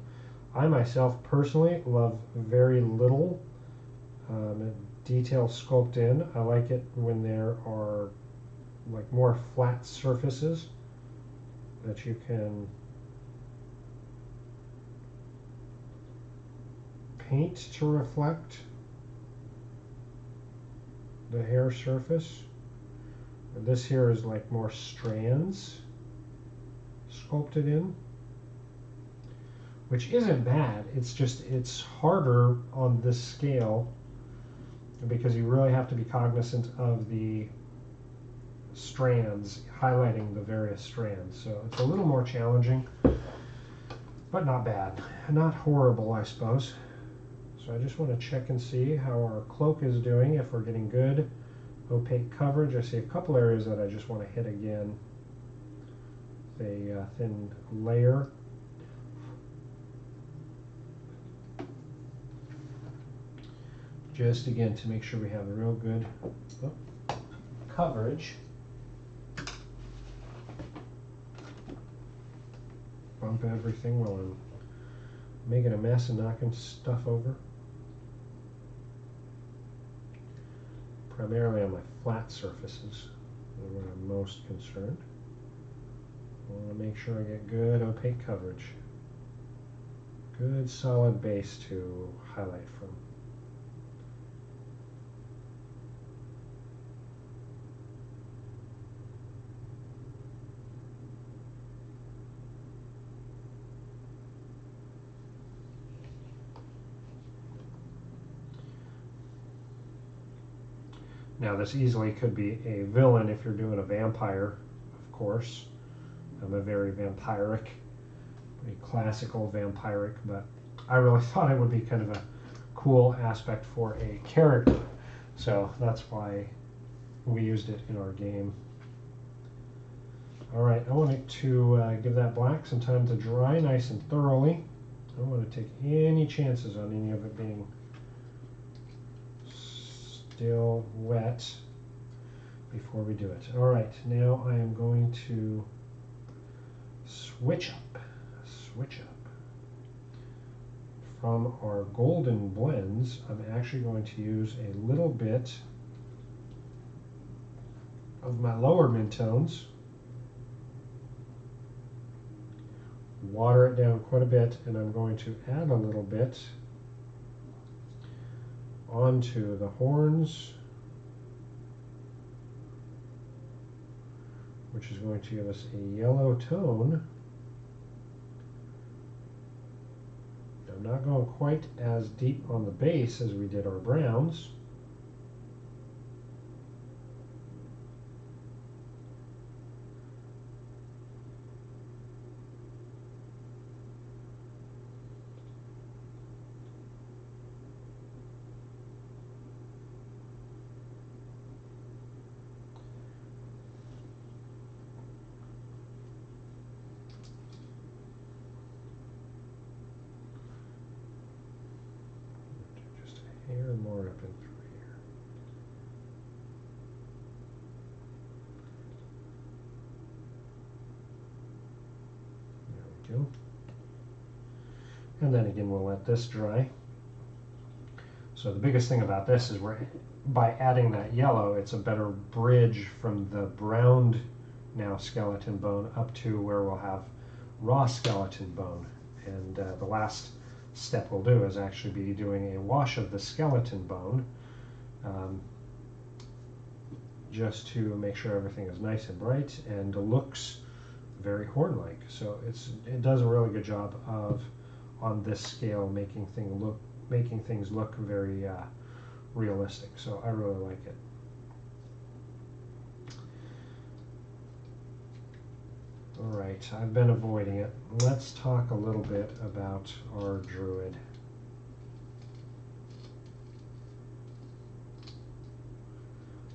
I myself personally love very little detail sculpt in. I like it when there are like more flat surfaces that you can paint to reflect the hair surface. And this here is like more strands sculpted in, which isn't bad. It's just, it's harder on this scale because you really have to be cognizant of the strands, highlighting the various strands. So it's a little more challenging, but not bad. Not horrible, I suppose. So I just want to check and see how our cloak is doing, if we're getting good opaque coverage. I see a couple areas that I just want to hit again. A thin layer. Just again to make sure we have a real good coverage. Bump everything while I'm making a mess and knocking stuff over. Primarily on my flat surfaces are where I'm most concerned. I want to make sure I get good opaque coverage. Good solid base to highlight from. Now this easily could be a villain if you're doing a vampire, of course. I'm a very vampiric, pretty classical vampiric, but I really thought it would be kind of a cool aspect for a character. So that's why we used it in our game. All right, I want to give that black some time to dry nice and thoroughly. I don't want to take any chances on any of it being still wet before we do it. All right, now I am going to switch up from our golden blends. I'm actually going to use a little bit of my lower midtones, water it down quite a bit, and I'm going to add a little bit onto the horns, which is going to give us a yellow tone. I'm not going quite as deep on the base as we did our browns. Hair more up and through here. There we go. And then again, we'll let this dry. So the biggest thing about this is by adding that yellow, it's a better bridge from the browned now skeleton bone up to where we'll have raw skeleton bone. And the last step we'll do is actually be doing a wash of the skeleton bone, just to make sure everything is nice and bright and looks very horn-like. So it does a really good job of, on this scale, making things look very realistic. So I really like it. All right, I've been avoiding it. Let's talk a little bit about our druid.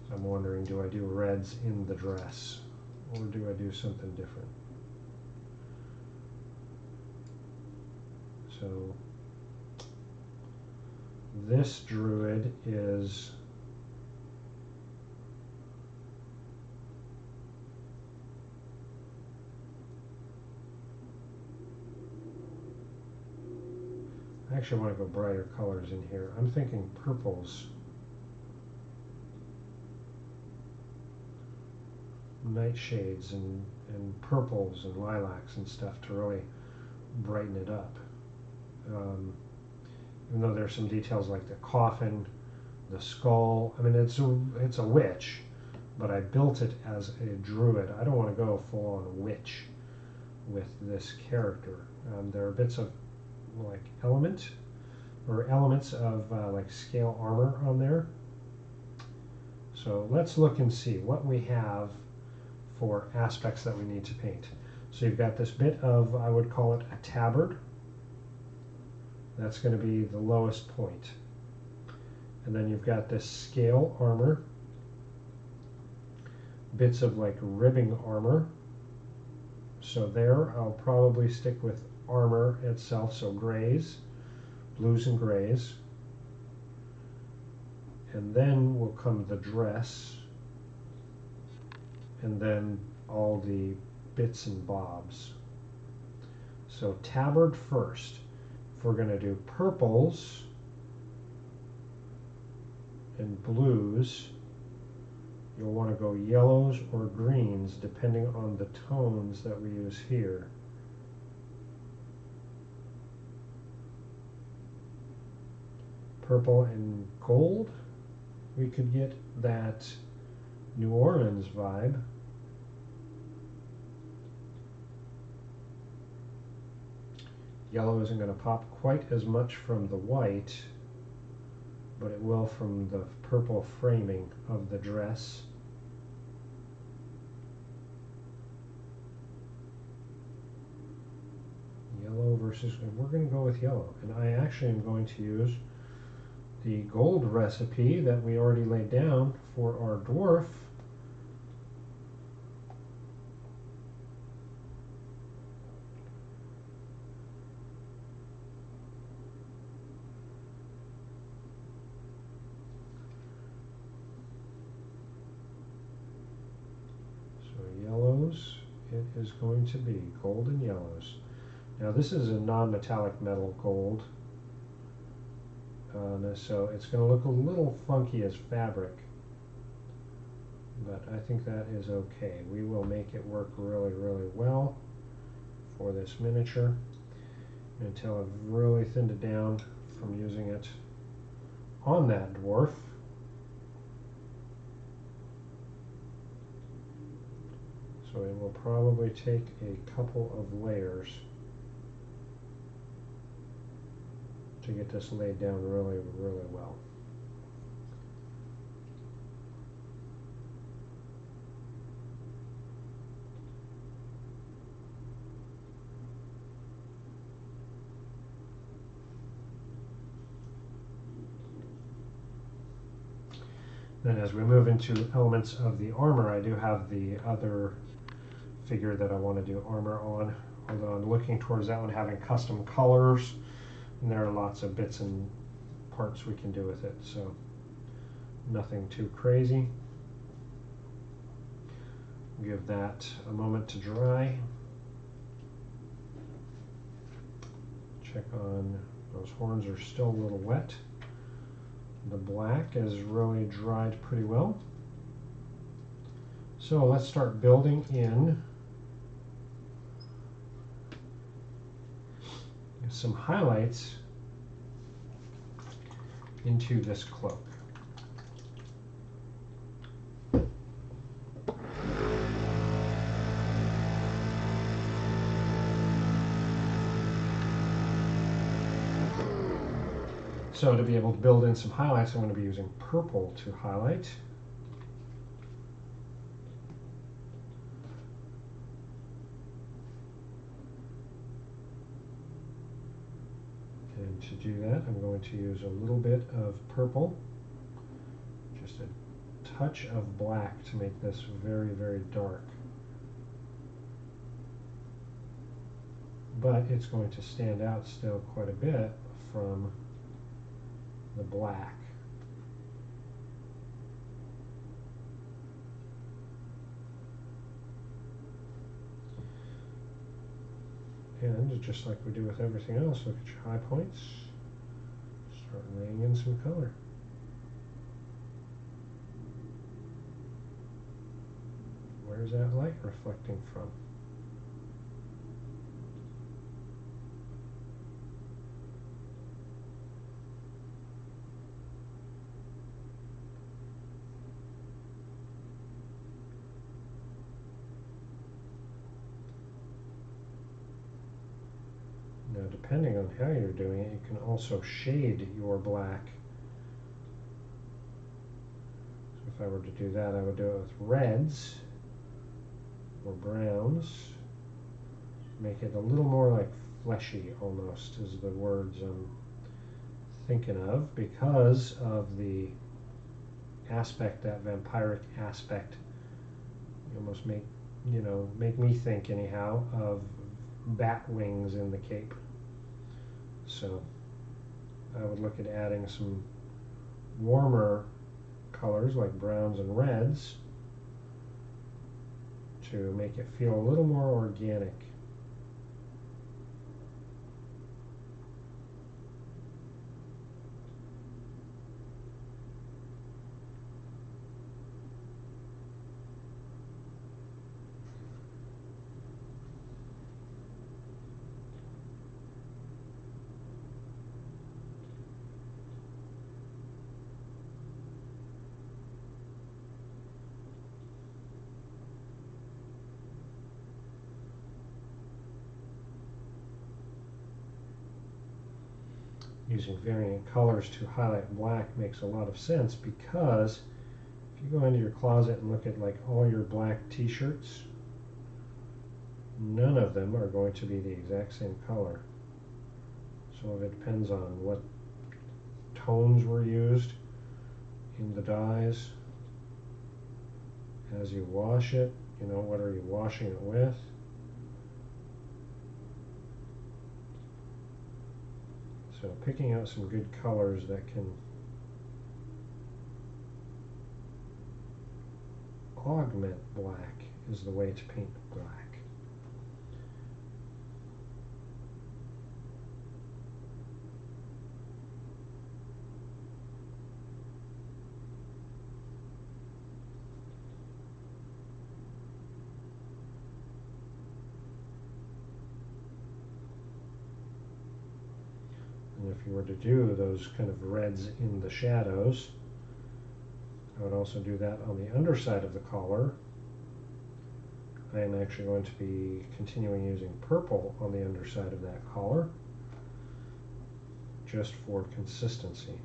So I'm wondering, do I do reds in the dress, or do I do something different? So this druid is I actually want to go brighter colors in here. I'm thinking purples, nightshades, and purples and lilacs and stuff to really brighten it up. Even though there's some details like the coffin, the skull. I mean, it's a witch, but I built it as a druid. I don't want to go full on witch with this character. There are bits of like elements of like scale armor on there. So let's look and see what we have for aspects that we need to paint. So you've got this bit of, I would call it a tabard. That's going to be the lowest point. And then you've got this scale armor, bits of like ribbing armor. So there I'll probably stick with armor itself, so grays, blues and grays. And then will come the dress, and then all the bits and bobs. So tabard first. If we're going to do purples and blues, you'll want to go yellows or greens depending on the tones that we use here. Purple and gold, we could get that New Orleans vibe. Yellow isn't going to pop quite as much from the white, but it will from the purple framing of the dress. Yellow versus, and we're going to go with yellow. And I actually am going to use the gold recipe that we already laid down for our dwarf. It is going to be gold and yellows. Now this is a non-metallic metal gold, so it's going to look a little funky as fabric, but I think that is okay. We will make it work really, really well for this miniature until I've really thinned it down from using it on that dwarf. So it will probably take a couple of layers to get this laid down really, really well. Then as we move into elements of the armor, I do have the other figure that I want to do armor on, although I'm looking towards that one having custom colors, and there are lots of bits and parts we can do with it, so nothing too crazy. Give that a moment to dry. Check on those horns are still a little wet. The black is really dried pretty well. So let's start building in some highlights into this cloak. So to be able to build in some highlights, I'm going to be using purple to highlight. And to do that, I'm going to use a little bit of purple, just a touch of black to make this very, very dark. But it's going to stand out still quite a bit from the black. And just like we do with everything else, look at your high points, start laying in some color. Where's that light reflecting from? Now, depending on how you're doing it, you can also shade your black. So if I were to do that, I would do it with reds or browns. Make it a little more like fleshy almost is the words I'm thinking of, because of the aspect, that vampiric aspect. You almost make me think anyhow of bat wings in the cape. So I would look at adding some warmer colors like browns and reds to make it feel a little more organic. Using variant colors to highlight black makes a lot of sense, because if you go into your closet and look at like all your black t-shirts, none of them are going to be the exact same color. Some of it depends on what tones were used in the dyes. As you wash it, what are you washing it with? So picking out some good colors that can augment black is the way to paint black. if you were to do those kind of reds in the shadows, I would also do that on the underside of the collar. I am actually going to be continuing using purple on the underside of that collar, just for consistency.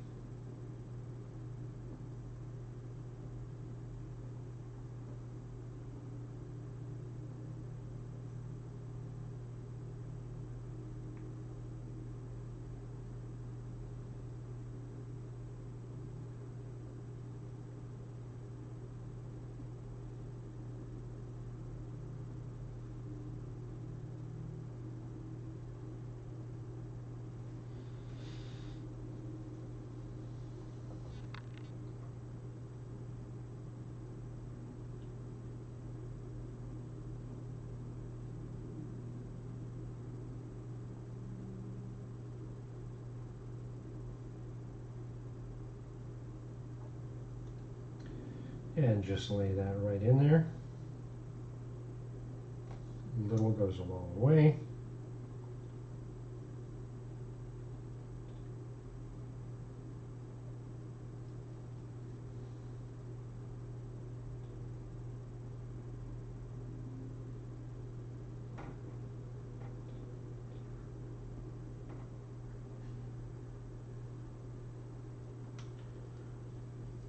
And just lay that right in there. Little goes a long way.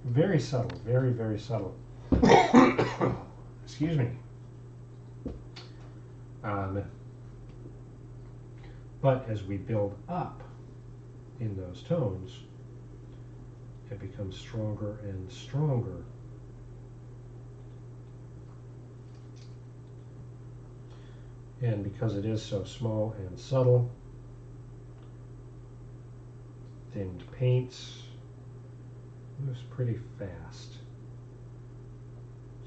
Very subtle, very, very subtle. Excuse me. But as we build up in those tones, it becomes stronger and stronger. And because it is so small and subtle, thinned paints moves pretty fast.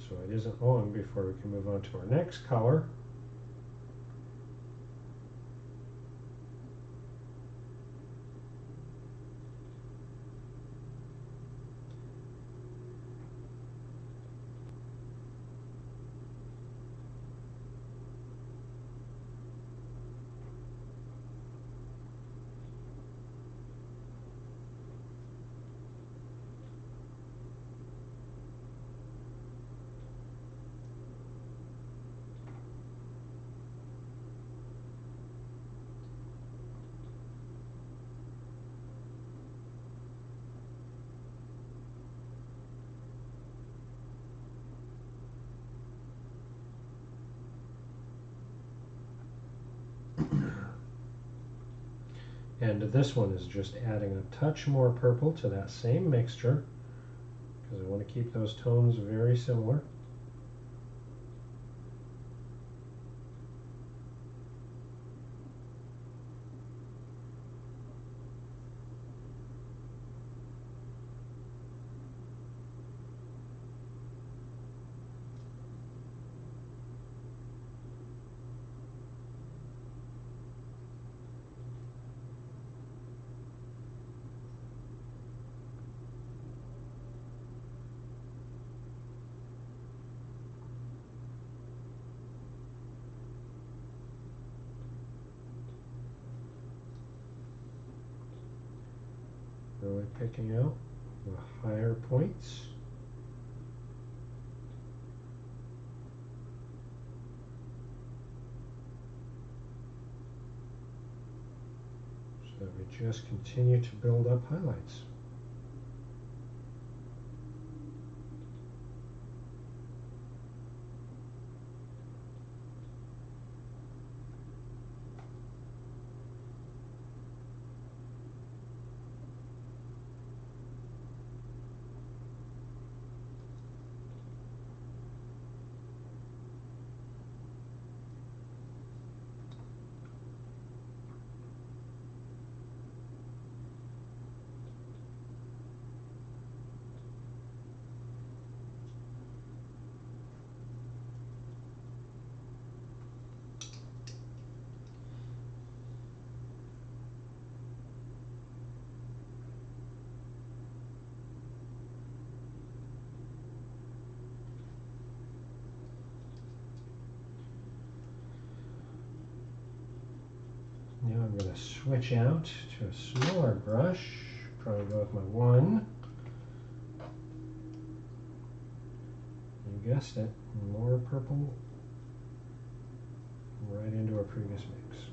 So it isn't long before we can move on to our next color. And this one is just adding a touch more purple to that same mixture, because I want to keep those tones very similar. Really picking out the higher points. So that we just continue to build up highlights. going to switch out to a smaller brush. Probably go with my 1. You guessed it, more purple right into our previous mix.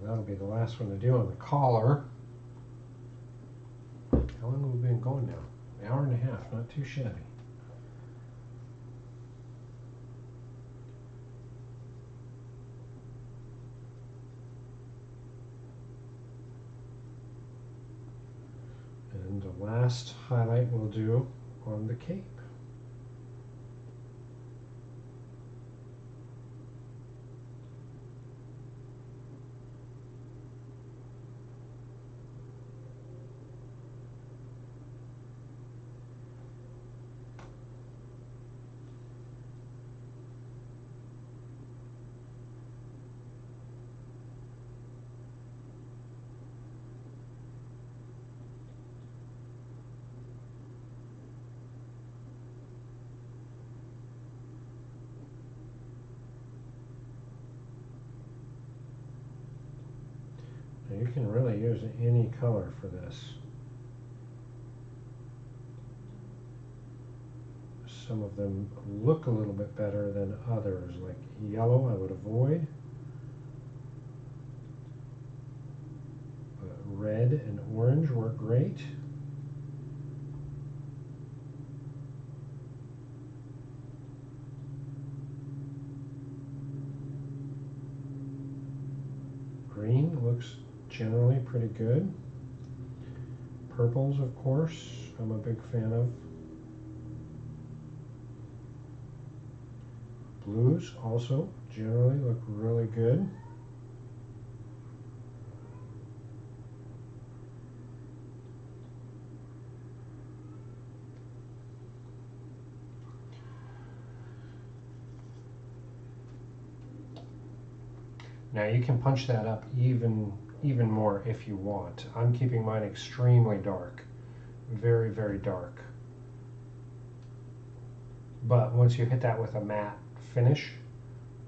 That'll be the last one to do on the collar. How long have we been going now? An hour and a half, not too shabby. And the last highlight we'll do on the cape. Now you can really use any color for this. Some of them look a little bit better than others, like yellow I would avoid. But red and orange work great. Green looks generally pretty good. Purples, of course, I'm a big fan of. Blues also generally look really good. Now you can punch that up even more if you want. I'm keeping mine extremely dark, very, very dark. But once you hit that with a matte finish,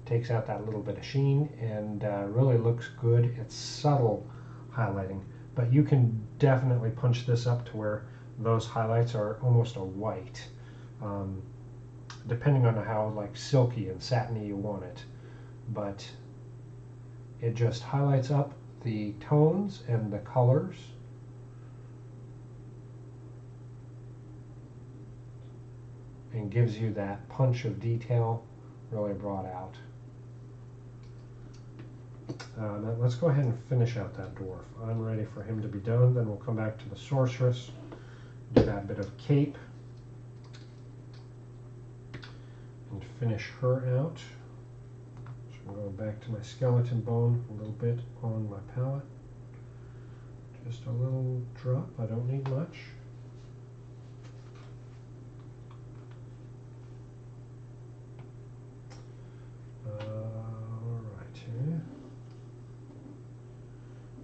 takes out that little bit of sheen and really looks good. It's subtle highlighting, but you can definitely punch this up to where those highlights are almost a white, depending on how like silky and satiny you want it. But it just highlights up the tones and the colors. gives you that punch of detail really brought out. Now let's go ahead and finish out that dwarf. I'm ready for him to be done. Then we'll come back to the sorceress, do that bit of cape, and finish her out. So I'm going back to my skeleton bone a little bit on my palette. Just a little drop, I don't need much. Alright,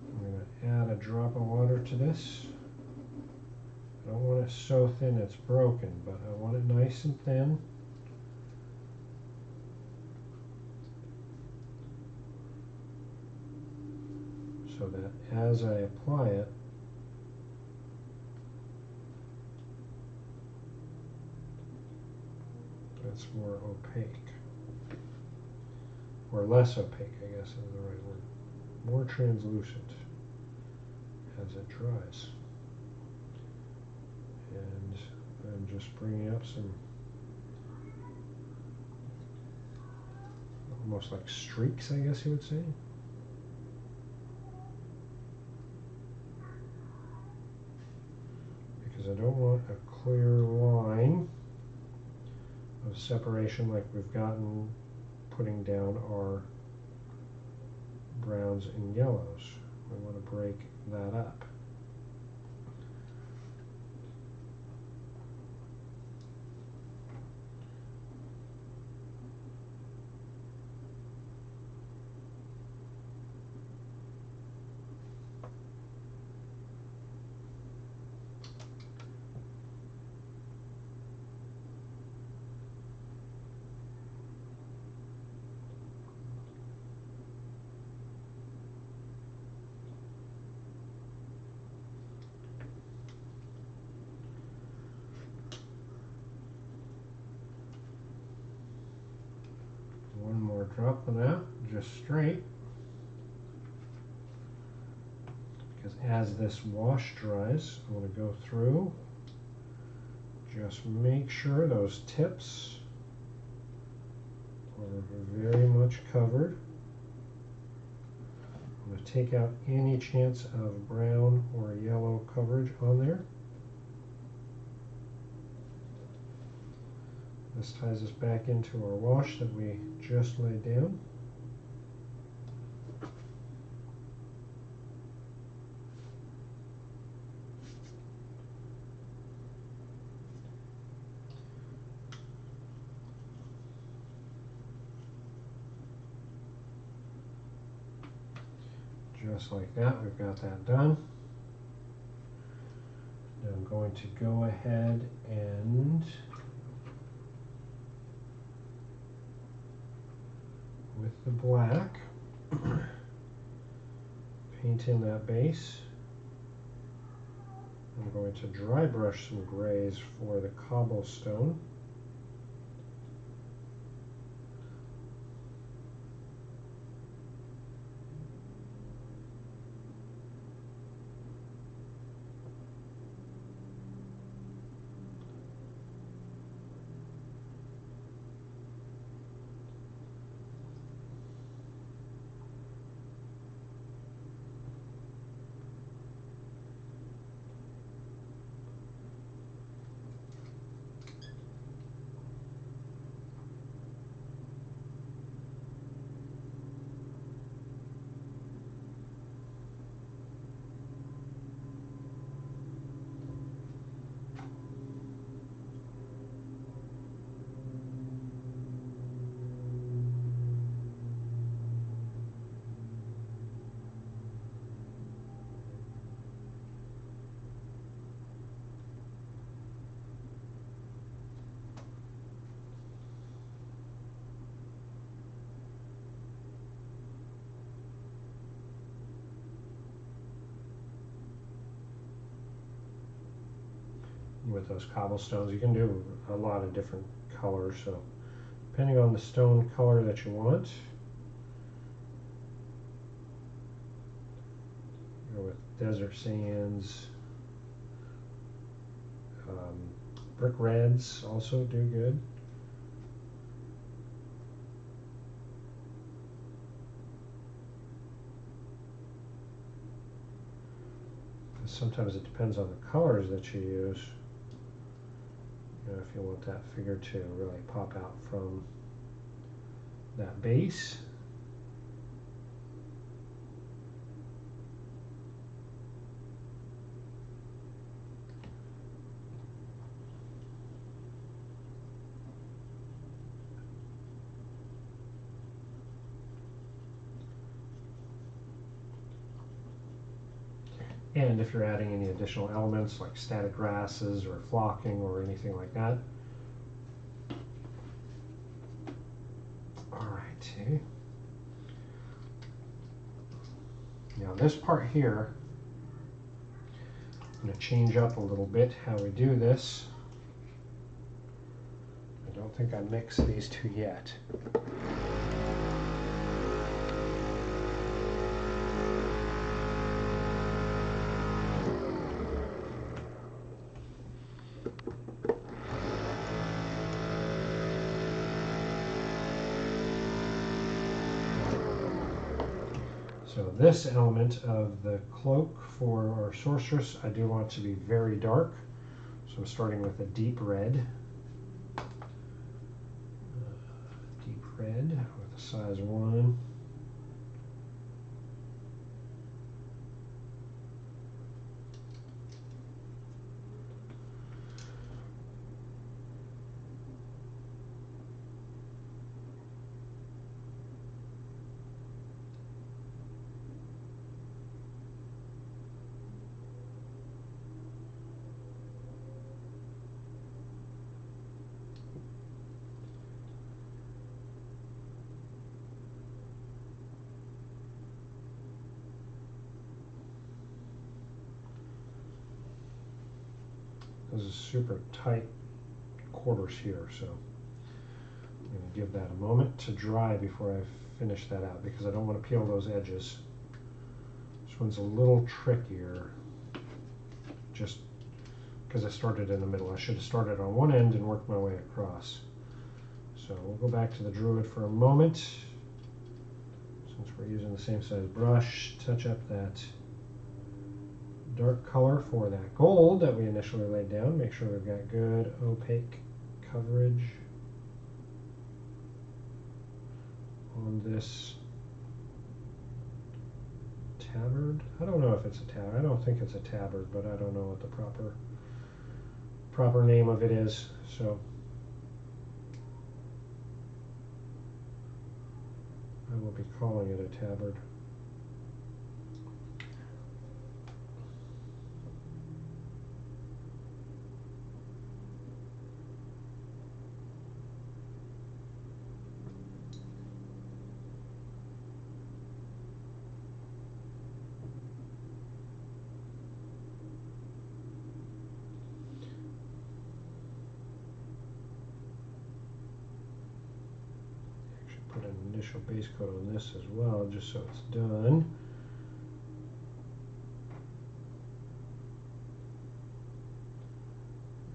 I'm going to add a drop of water to this. I don't want it so thin it's broken, but I want it nice and thin. So that as I apply it, it's more opaque. Or less opaque, I guess is the right word. More translucent as it dries. And I'm just bringing up some almost like streaks, I guess you would say. Because I don't want a clear line of separation like we've gotten putting down our browns and yellows. We want to break that up. One more drop of that, just straight. Because as this wash dries, I'm going to go through, just make sure those tips are very much covered. I'm going to take out any chance of brown or yellow coverage on there. This ties us back into our wash that we just laid down. Just like that, we've got that done. Now I'm going to go ahead and with the black, paint in that base. I'm going to dry brush some grays for the cobblestone. With those cobblestones, you can do a lot of different colors, so depending on the stone color that you want, go with desert sands, Brick reds also do good. Sometimes it depends on the colors that you use. You know, if you want that figure to really pop out from that base. And if you're adding any additional elements like static grasses or flocking or anything like that. Alrighty. Now this part here, I'm going to change up a little bit how we do this. I don't think I mixed these two yet. So this element of the cloak for our sorceress, I do want to be very dark. So I'm starting with a deep red. Deep red with a size 1. This is super tight quarters here, so I'm going to give that a moment to dry before I finish that out because I don't want to peel those edges. This one's a little trickier just because I started in the middle. I should have started on one end and worked my way across. So we'll go back to the Druid for a moment. Since we're using the same size brush, touch up that dark color for that gold that we initially laid down. Make sure we've got good opaque coverage on this tabard. I don't know if it's a tabard. I don't think it's a tabard, but I don't know what the proper name of it is. So I will be calling it a tabard. Put an initial base coat on this as well, just so it's done.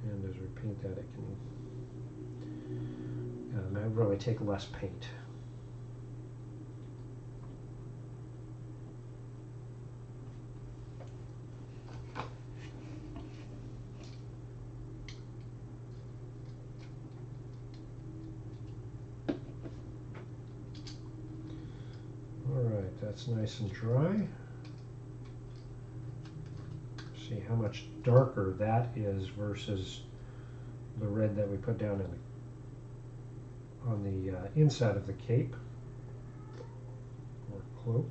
And as we paint that, it can really take less paint. That's nice and dry. See how much darker that is versus the red that we put down on the inside of the cape or cloak.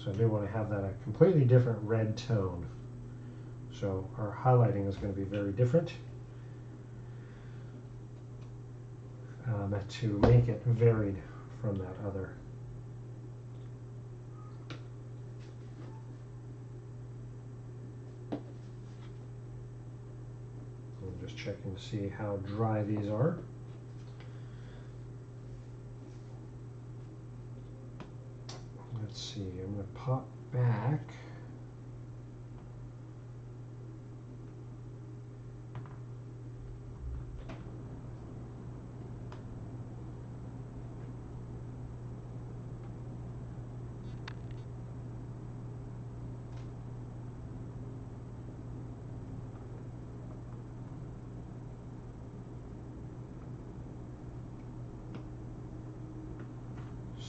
So I do want to have that a completely different red tone. So our highlighting is going to be very different to make it varied from that other. I'm just checking to see how dry these are. Let's see, I'm going to pop back.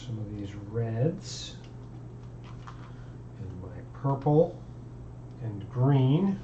Some of these reds and my purple and green.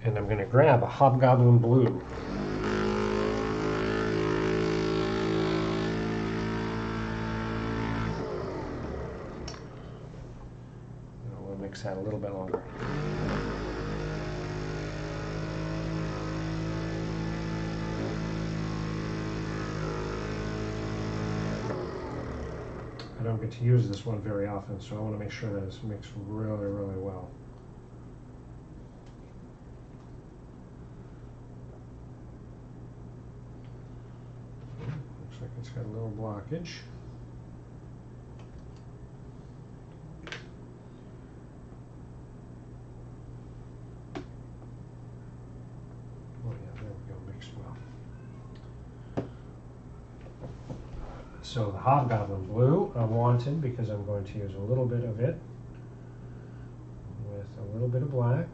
And I'm going to grab a Hobgoblin Blue. We'll mix that a little bit longer. I don't get to use this one very often, so I want to make sure that it's mixed really, really well. Looks like it's got a little blockage. Oh yeah, there we go, mixed well. So the Hobgoblin Blue I wanted because I'm going to use a little bit of it with a little bit of black.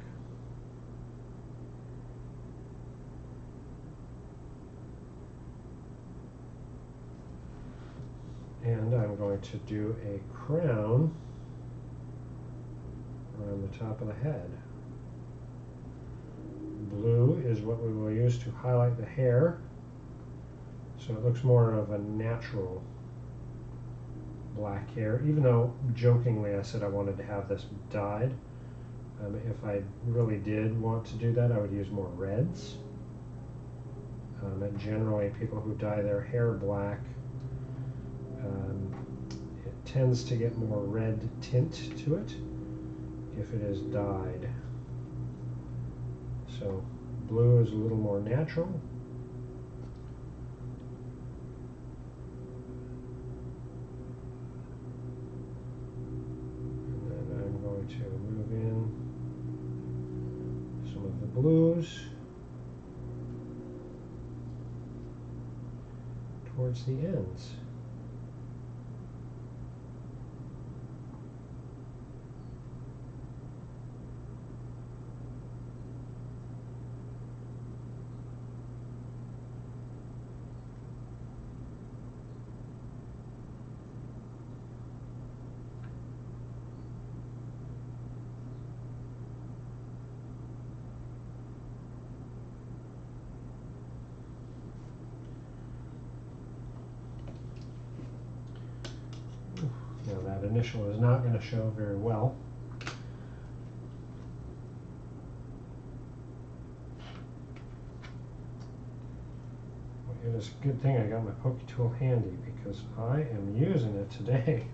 And I'm going to do a crown around the top of the head. Blue is what we will use to highlight the hair, so it looks more of a natural black hair, even though jokingly I said I wanted to have this dyed. If I really did want to do that, I would use more reds. And generally people who dye their hair black, it tends to get more red tint to it if it is dyed. So blue is a little more natural. And then I'm going to move in some of the blues towards the ends. Now that initial is not going to show very well. It is a good thing I got my pokey tool handy because I am using it today.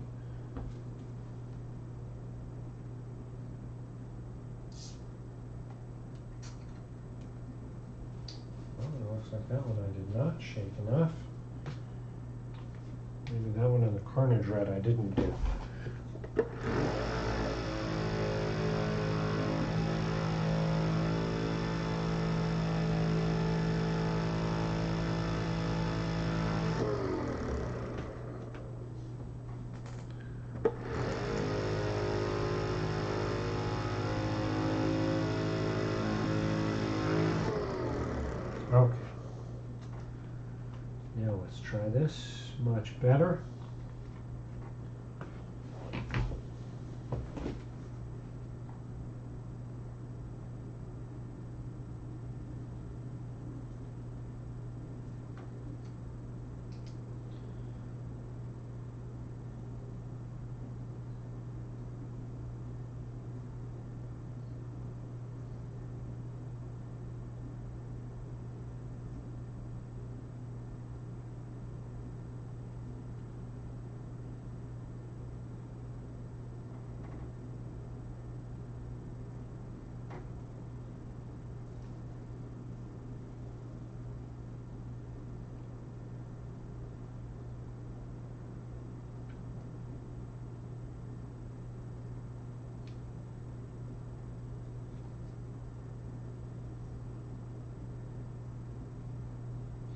Well, it looks like that one I did not shake enough. Maybe that one in the Carnage Red I didn't do. Now let's try this. Much better.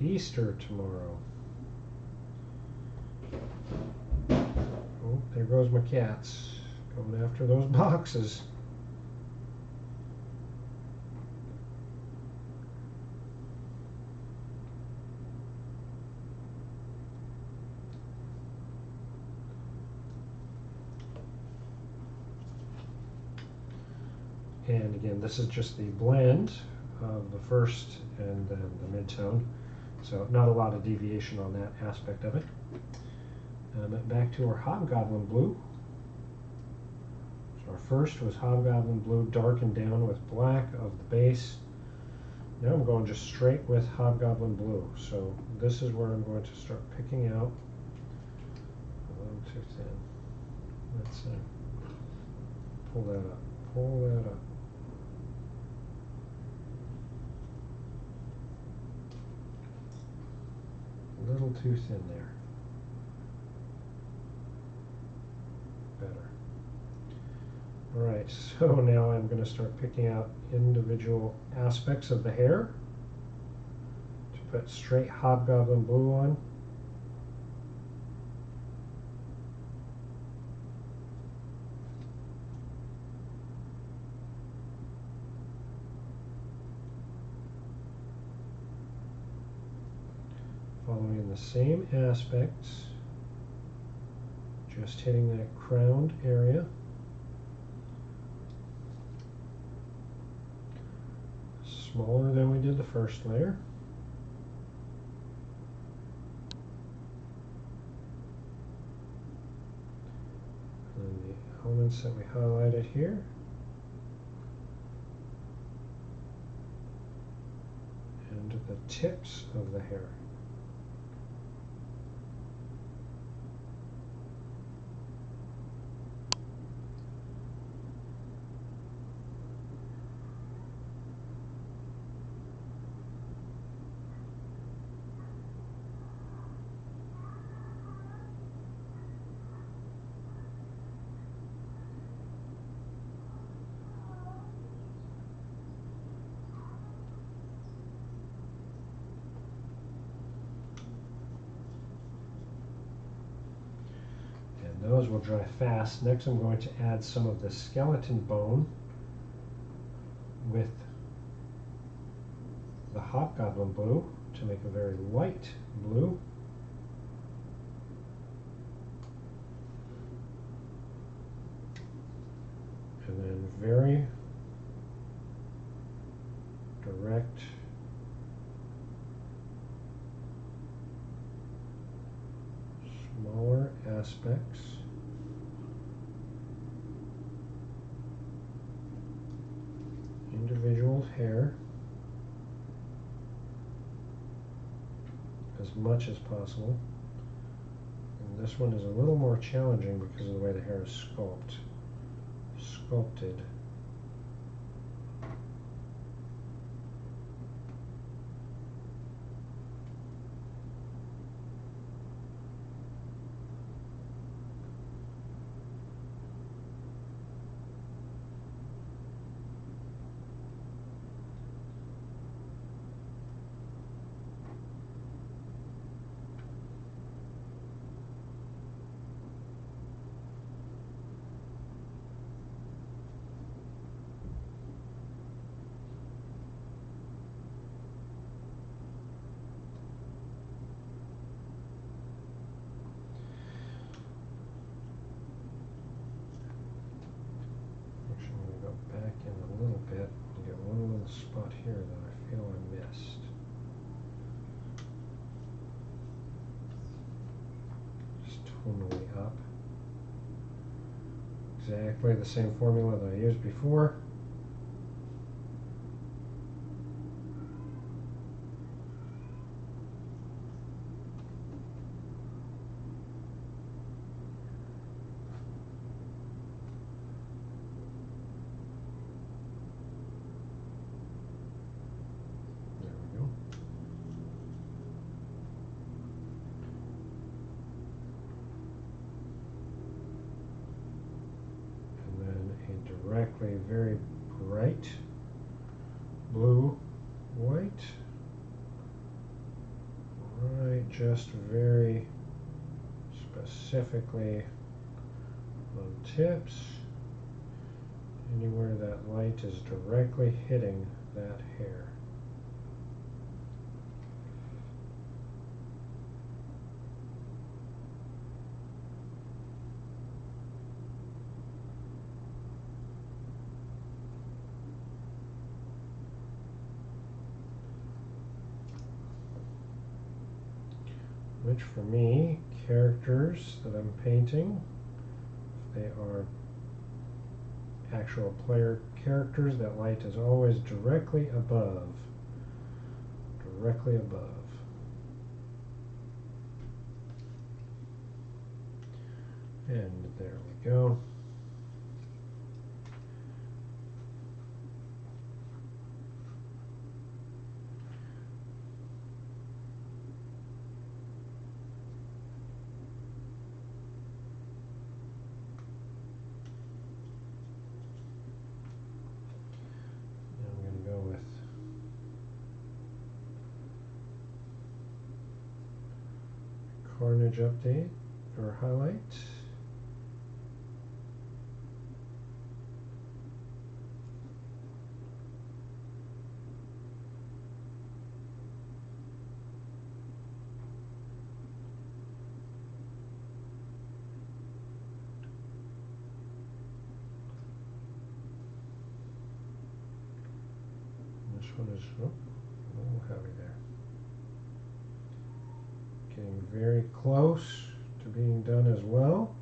Easter tomorrow. Oh, there goes my cats going after those boxes. And again, this is just the blend of the first and then the mid-tone. So not a lot of deviation on that aspect of it. Back to our Hobgoblin Blue. So our first was Hobgoblin Blue darkened down with black of the base. Now I'm going just straight with Hobgoblin Blue. So this is where I'm going to start picking out a little too thin. Let's pull that up. Pull that up. A little too thin there. Better. All right, so now I'm going to start picking out individual aspects of the hair to put straight Hobgoblin Blue on. Following the same aspects, just hitting that crowned area. Smaller than we did the first layer. And the elements that we highlighted here. And the tips of the hair. Those will dry fast. Next I'm going to add some of the skeleton bone with the Hobgoblin Blue to make a very light blue. And then very direct smaller aspects. Individual hair as much as possible. And this one is a little more challenging because of the way the hair is sculpted. spot here that I feel I missed. Just tonally up. Exactly the same formula that I used before. Directly very bright blue, white, right, just very specifically on tips, anywhere that light is directly hitting that hair. Which for me, characters that I'm painting, they are actual player characters, that light is always directly above. Directly above. And there we go. Carnage update or highlight. This one is a little heavy there. Getting very close to being done as well.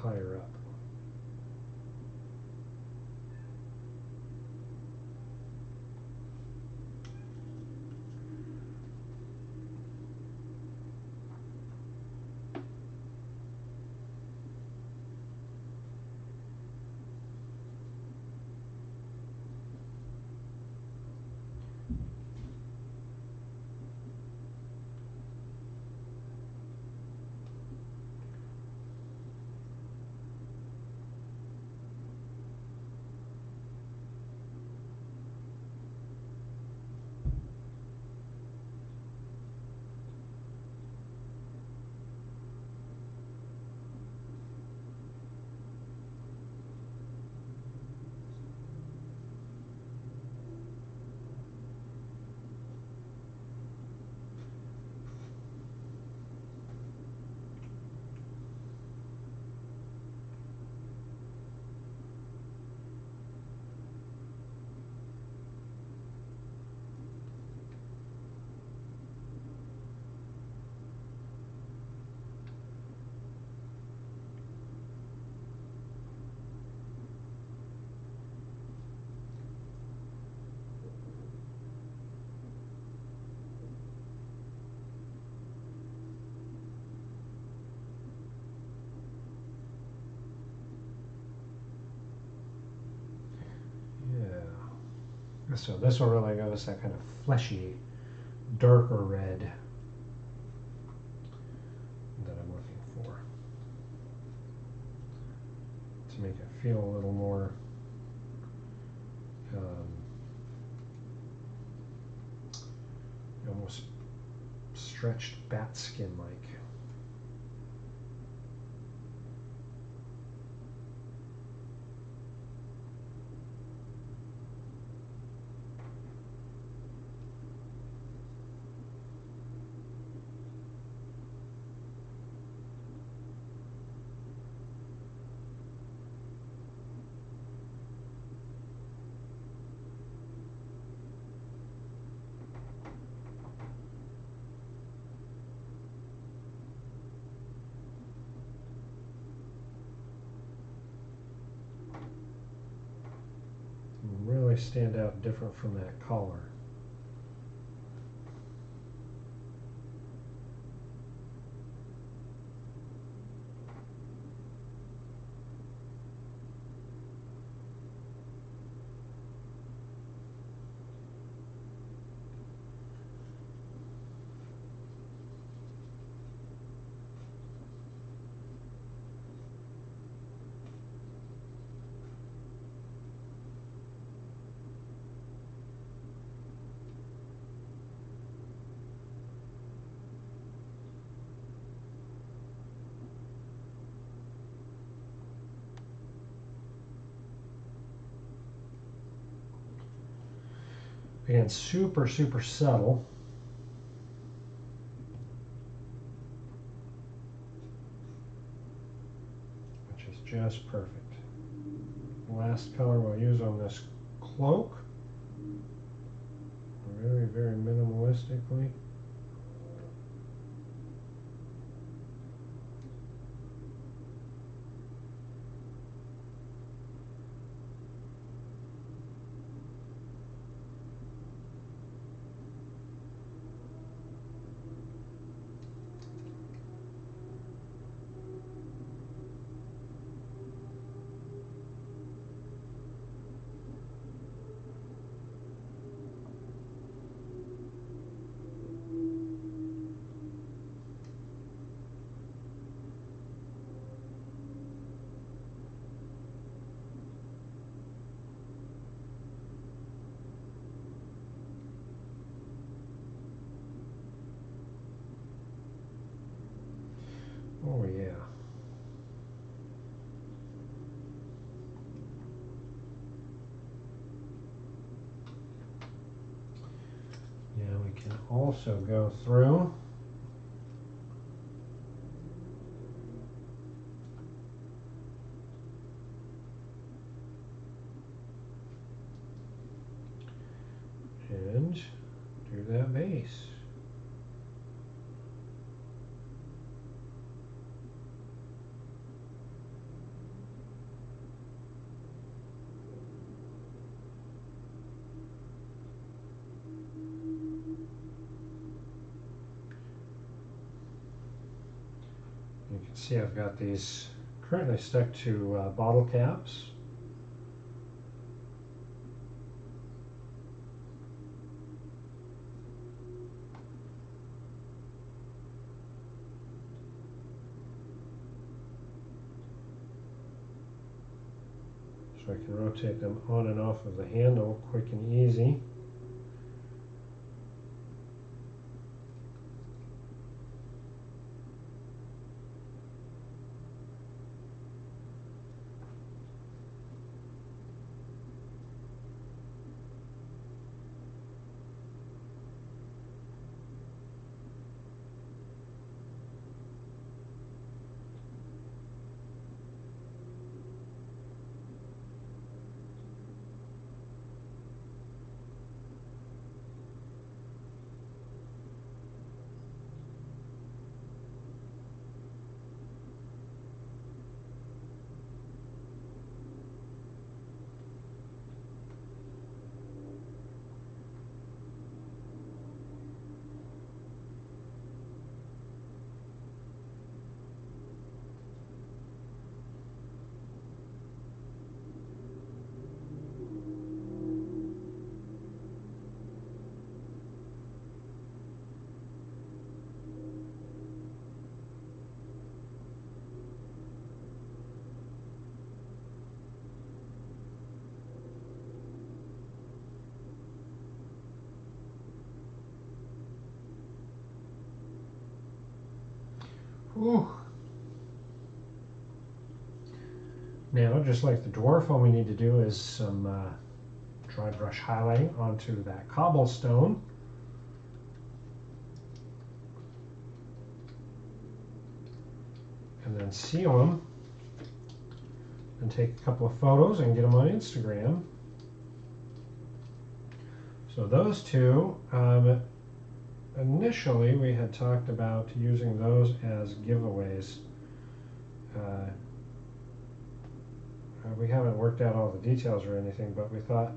Higher up. So this will really give us that kind of fleshy, darker red that I'm looking for, to make it feel a little more almost stretched bat skin like. Really stand out different from that collar. Again, super, super subtle. Which is just perfect. Last color we'll use on this cloak. Very, very minimalistically. Oh yeah. Yeah, we can also go through and do that base. You can see I've got these currently stuck to bottle caps. So I can rotate them on and off of the handle quick and easy. Ooh. Now, just like the dwarf, all we need to do is some dry brush highlighting onto that cobblestone. And then seal them. And take a couple of photos and get them on Instagram. So those two, initially we had talked about using those as giveaways. We haven't worked out all the details or anything, but we thought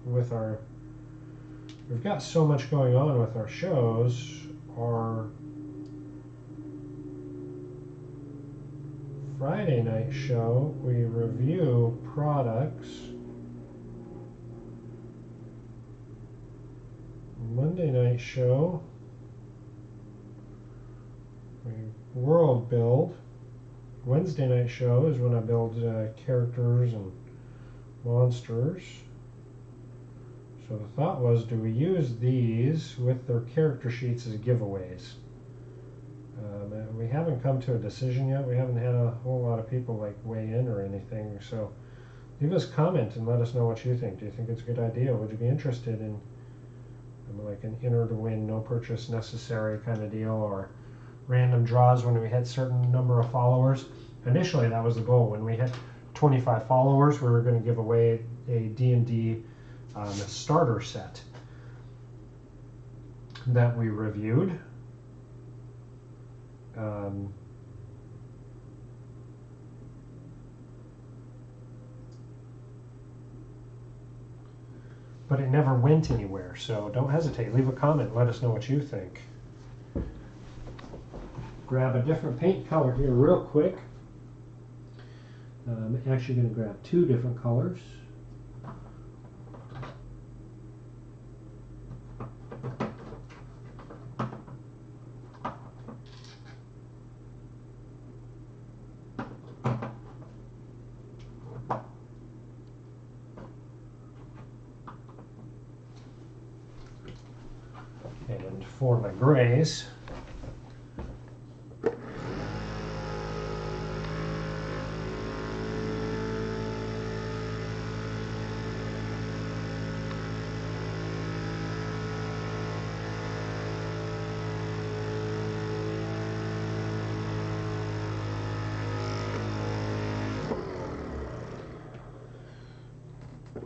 we've got so much going on with our shows, our Friday night show, we review products. Monday night show, we world build. Wednesday night show is when I build characters and monsters. So the thought was, do we use these with their character sheets as giveaways? We haven't come to a decision yet. We haven't had a whole lot of people like weigh in or anything. So leave us a comment and let us know what you think. Do you think it's a good idea? Would you be interested in like an enter to win, no purchase necessary kind of deal, or random draws when we had certain number of followers? Initially, that was the goal. When we had 25 followers, we were going to give away a D&D starter set that we reviewed. But it never went anywhere, so don't hesitate. Leave a comment. Let us know what you think. Grab a different paint color here real quick. I'm actually going to grab two different colors. And for my grays,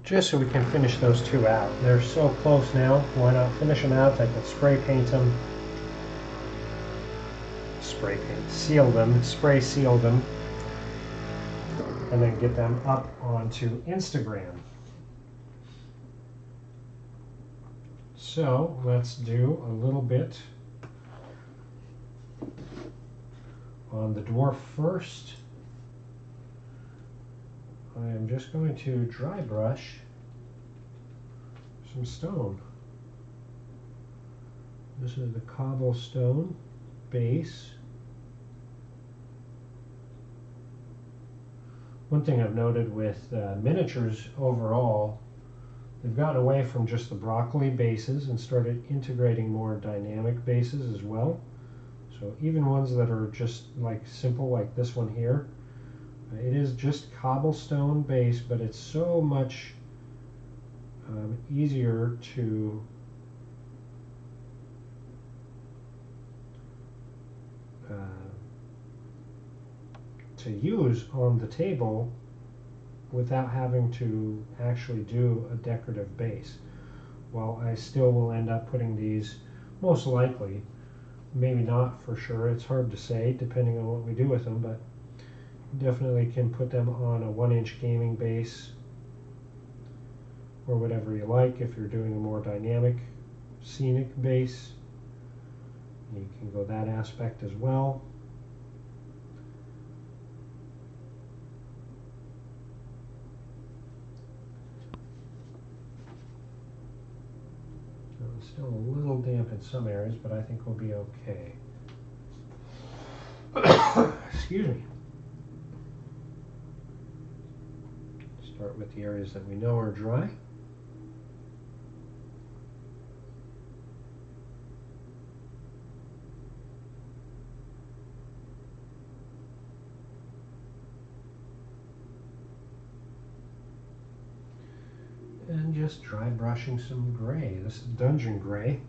just so we can finish those two out. They're so close now. Why not finish them out? I can spray paint them. Spray paint. Seal them. Spray seal them. And then get them up onto Instagram. So let's do a little bit on the dwarf first. I am just going to dry brush some stone. This is the cobblestone base. One thing I've noted with miniatures overall, they've gotten away from just the broccoli bases and started integrating more dynamic bases as well. So even ones that are just like simple, like this one here, it is just cobblestone base, but it's so much easier to use on the table without having to actually do a decorative base. Well, I still will end up putting these, most likely, maybe not for sure, it's hard to say depending on what we do with them, but definitely can put them on a 1-inch gaming base or whatever you like. If you're doing a more dynamic scenic base, you can go that aspect as well. So it's still a little damp in some areas, but I think we'll be okay. Excuse me. Start with the areas that we know are dry. just dry brushing some gray. This is Dungeon Gray.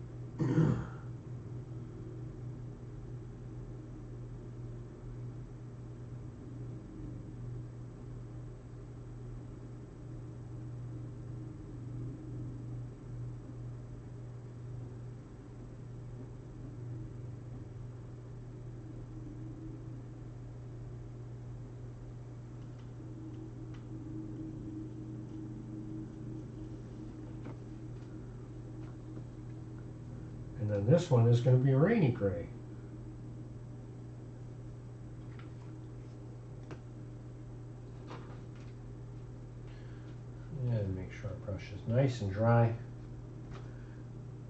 And then this one is going to be Rainy Gray. And make sure our brush is nice and dry.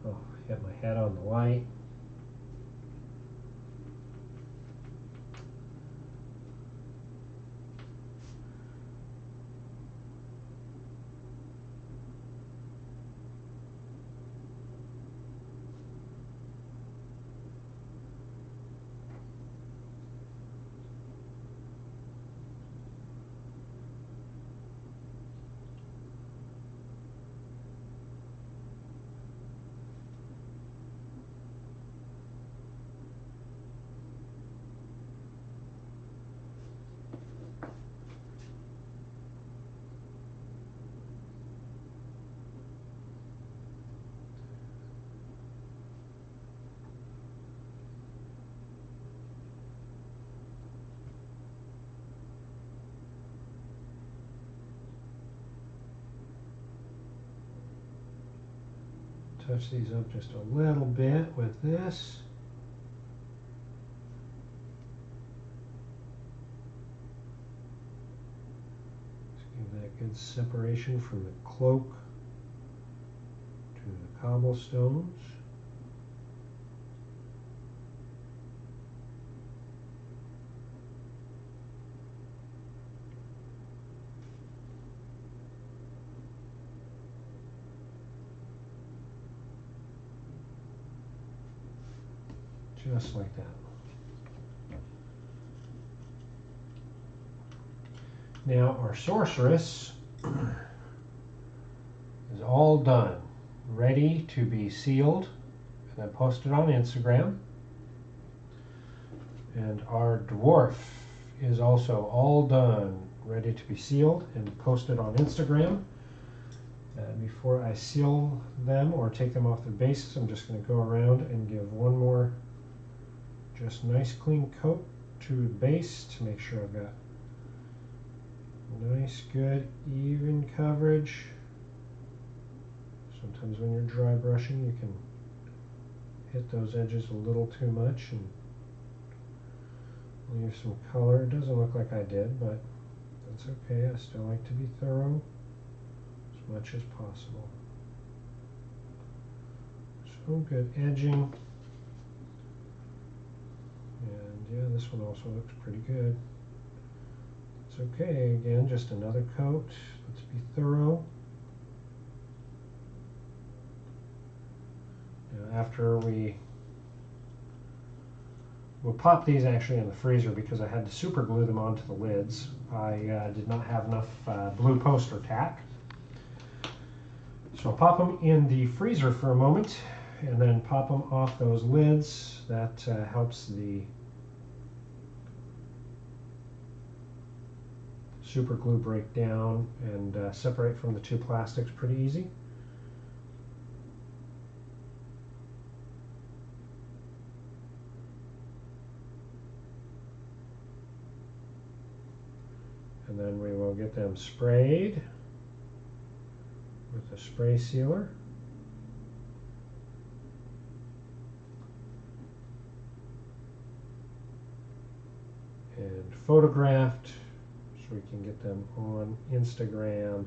Oh, hit my head on the light. Touch these up just a little bit with this. Just give that good separation from the cloak to the cobblestones. Just like that. Now our sorceress is all done, ready to be sealed and then posted on Instagram. And our dwarf is also all done, ready to be sealed and posted on Instagram. Before I seal them or take them off the bases, I'm just going to go around and give one more just nice clean coat to the base to make sure I've got nice, good, even coverage. Sometimes when you're dry brushing, you can hit those edges a little too much and leave some color. It doesn't look like I did, but that's okay. I still like to be thorough as much as possible. So good edging. And yeah, this one also looks pretty good. It's okay. Again, just another coat. Let's be thorough. Now, after we'll pop these actually in the freezer because I had to super glue them onto the lids. I did not have enough blue poster tack. So I'll pop them in the freezer for a moment and then pop them off those lids. That helps the super glue break down and separate from the two plastics pretty easy. And then we will get them sprayed with a spray sealer. And photographed so we can get them on Instagram.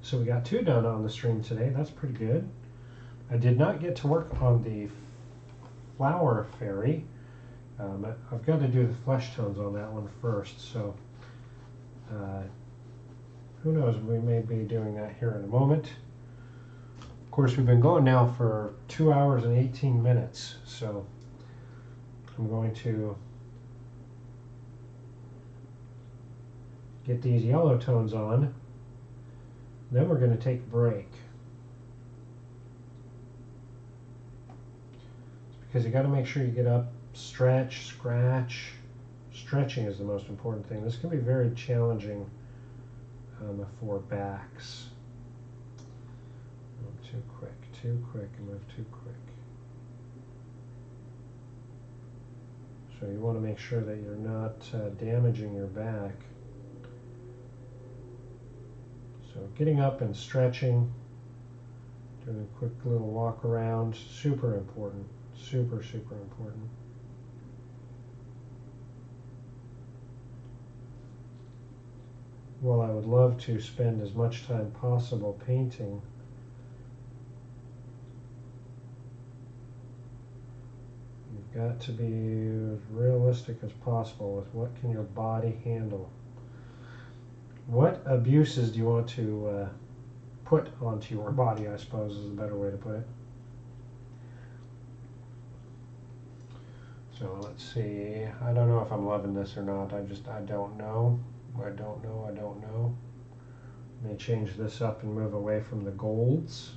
So we got 2 done on the stream today. That's pretty good. I did not get to work on the flower fairy. I've got to do the flesh tones on that one first, so who knows, we may be doing that here in a moment. Of course, we've been going now for 2 hours and 18 minutes, so I'm going to get these yellow tones on, then we're going to take a break. Because you got to make sure you get up, stretch, scratch. Stretching is the most important thing. This can be very challenging for backs. Too quick, and move too quick. So you want to make sure that you're not damaging your back. So getting up and stretching, doing a quick little walk around, super important. Super, super important. While I would love to spend as much time possible painting, you've got to be as realistic as possible with what can your body handle. What abuses do you want to put onto your body, I suppose is a better way to put it. So let's see, I don't know if I'm loving this or not. I don't know. I don't know. May change this up and move away from the golds.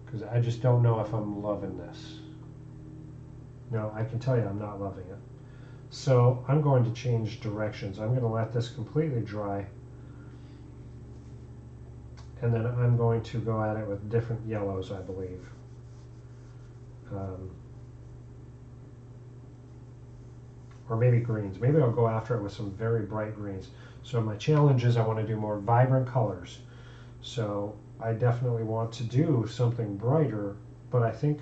Because I just don't know if I'm loving this. No, I can tell you I'm not loving it. So I'm going to change directions. I'm going to let this completely dry. And then I'm going to go at it with different yellows, I believe. Or maybe greens. Maybe I'll go after it with some very bright greens. So my challenge is I want to do more vibrant colors. So I definitely want to do something brighter, but I think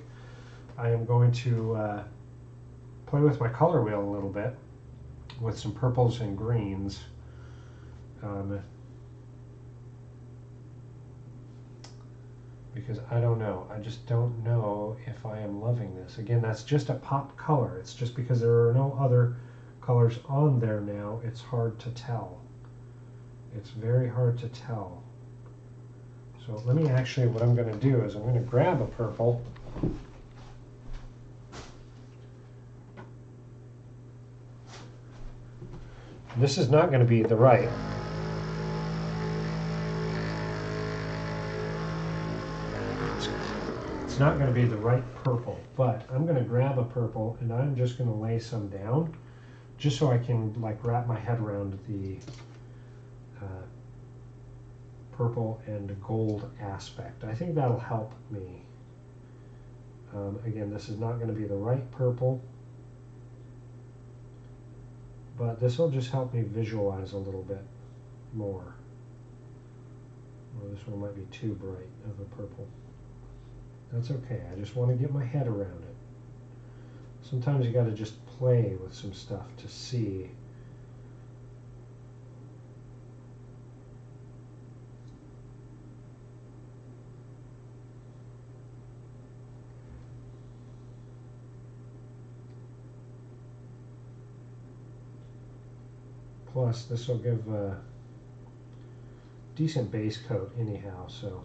I am going to play with my color wheel a little bit with some purples and greens. Because I don't know. I just don't know if I am loving this. Again, that's just a pop color. It's just because there are no other colors on there now, it's hard to tell. It's very hard to tell. So let me actually, what I'm going to do is I'm going to grab a purple. This is not going to be the right. It's not going to be the right purple, but I'm going to grab a purple and I'm just going to lay some down just so I can like wrap my head around the purple and gold aspect. I think that'll help me. Again, this is not going to be the right purple, but this will just help me visualize a little bit more. Well, this one might be too bright of a purple. That's okay, I just want to get my head around it. Sometimes you got to just play with some stuff to see. Plus, this will give a decent base coat anyhow, so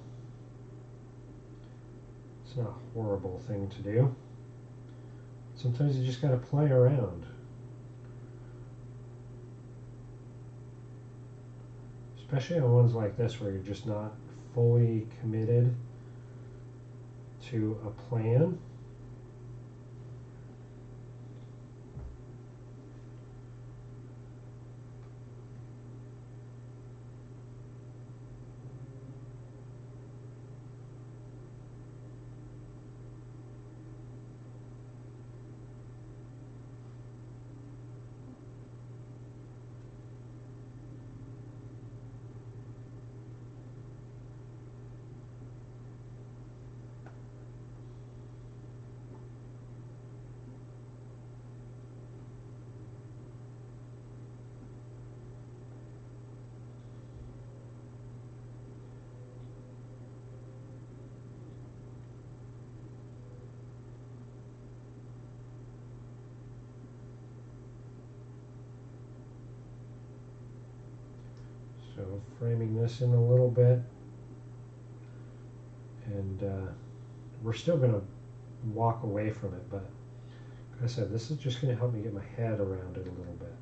it's not a horrible thing to do. Sometimes you just got to play around. Especially on ones like this where you're just not fully committed to a plan. So framing this in a little bit, and we're still going to walk away from it, but like I said, this is just going to help me get my head around it a little bit.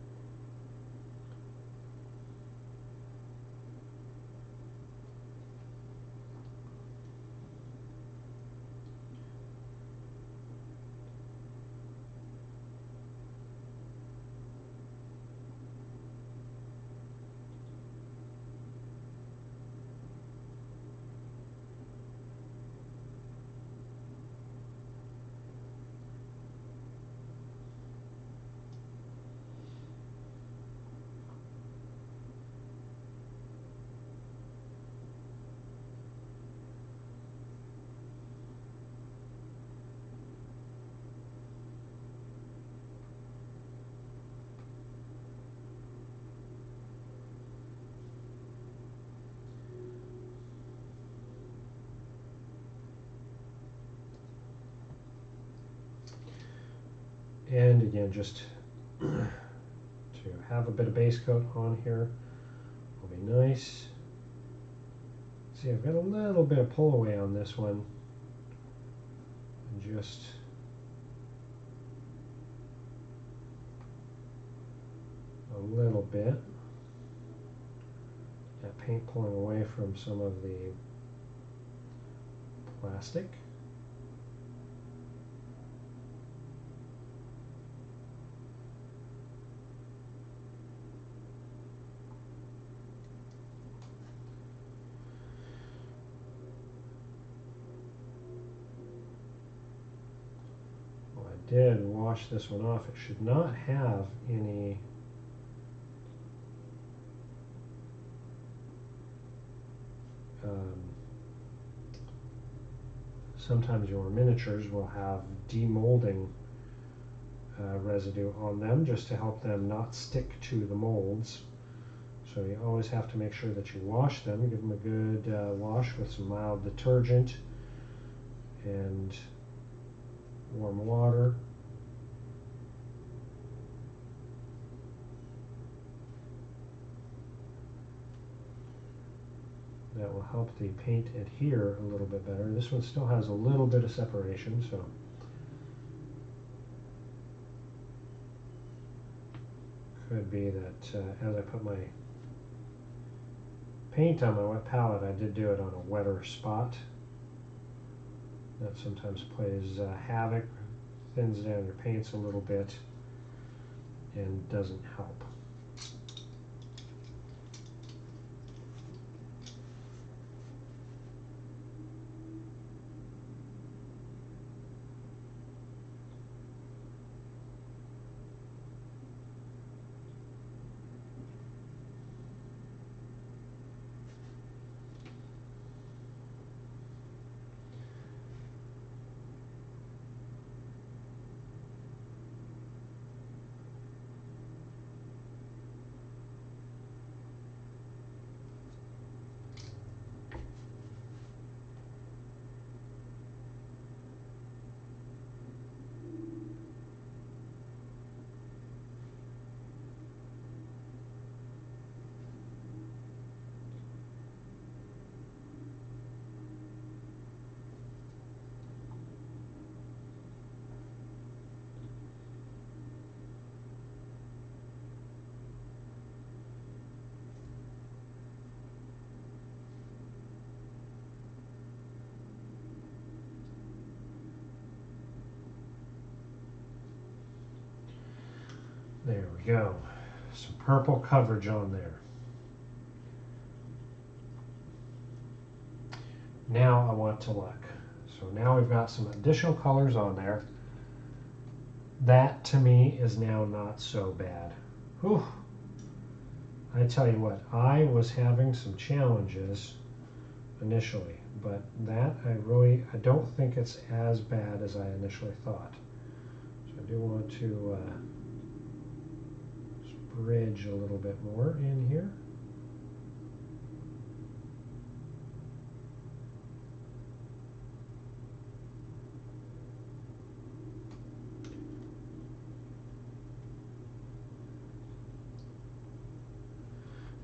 And again, just to have a bit of base coat on here will be nice. See, I've got a little bit of pull away on this one, and just a little bit. That paint pulling away from some of the plastic. Did wash this one off. It should not have any sometimes your miniatures will have demolding residue on them just to help them not stick to the molds. So you always have to make sure that you wash them, give them a good wash with some mild detergent and warm water. That will help the paint adhere a little bit better. This one still has a little bit of separation, so could be that as I put my paint on my wet palette, I did do it on a wetter spot. That sometimes plays havoc, thins down your paints a little bit, and doesn't help. There we go. Some purple coverage on there. Now I want to look. So now we've got some additional colors on there. That to me is now not so bad. Whew. I tell you what, I was having some challenges initially, but that I don't think it's as bad as I initially thought. So I do want to bridge a little bit more in here.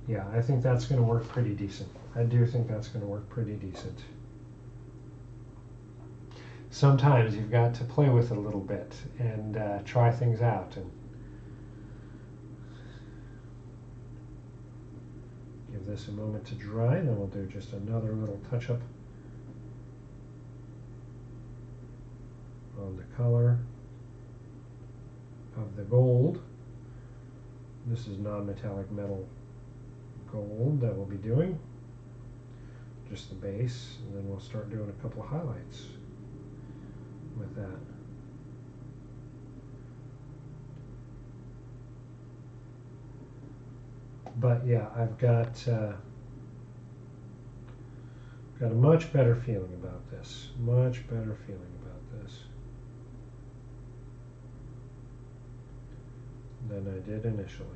Yeah, I think that's going to work pretty decent. I do think that's going to work pretty decent. Sometimes you've got to play with it a little bit and try things out and give this a moment to dry, and then we'll do just another little touch-up on the color of the gold. This is non-metallic metal gold that we'll be doing. Just the base, and then we'll start doing a couple of highlights with that. But yeah, I've got a much better feeling about this. Much better feeling about this than I did initially.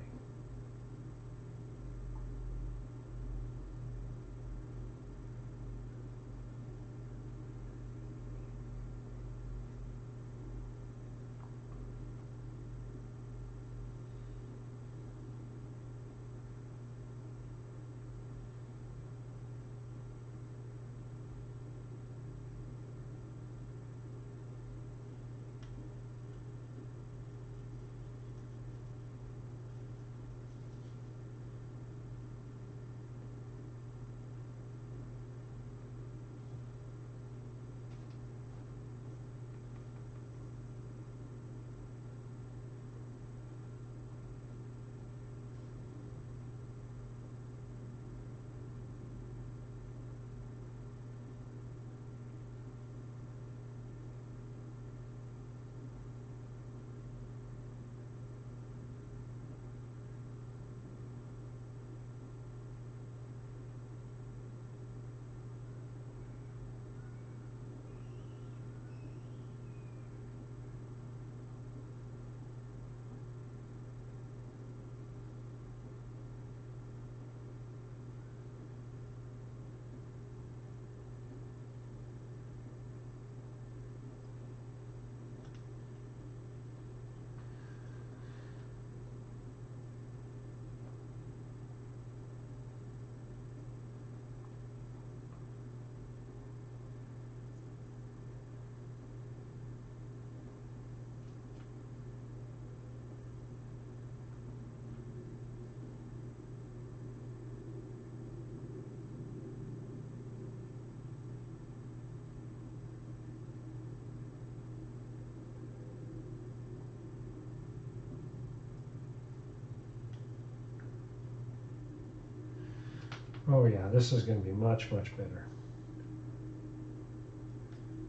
Oh yeah, this is going to be much, much better.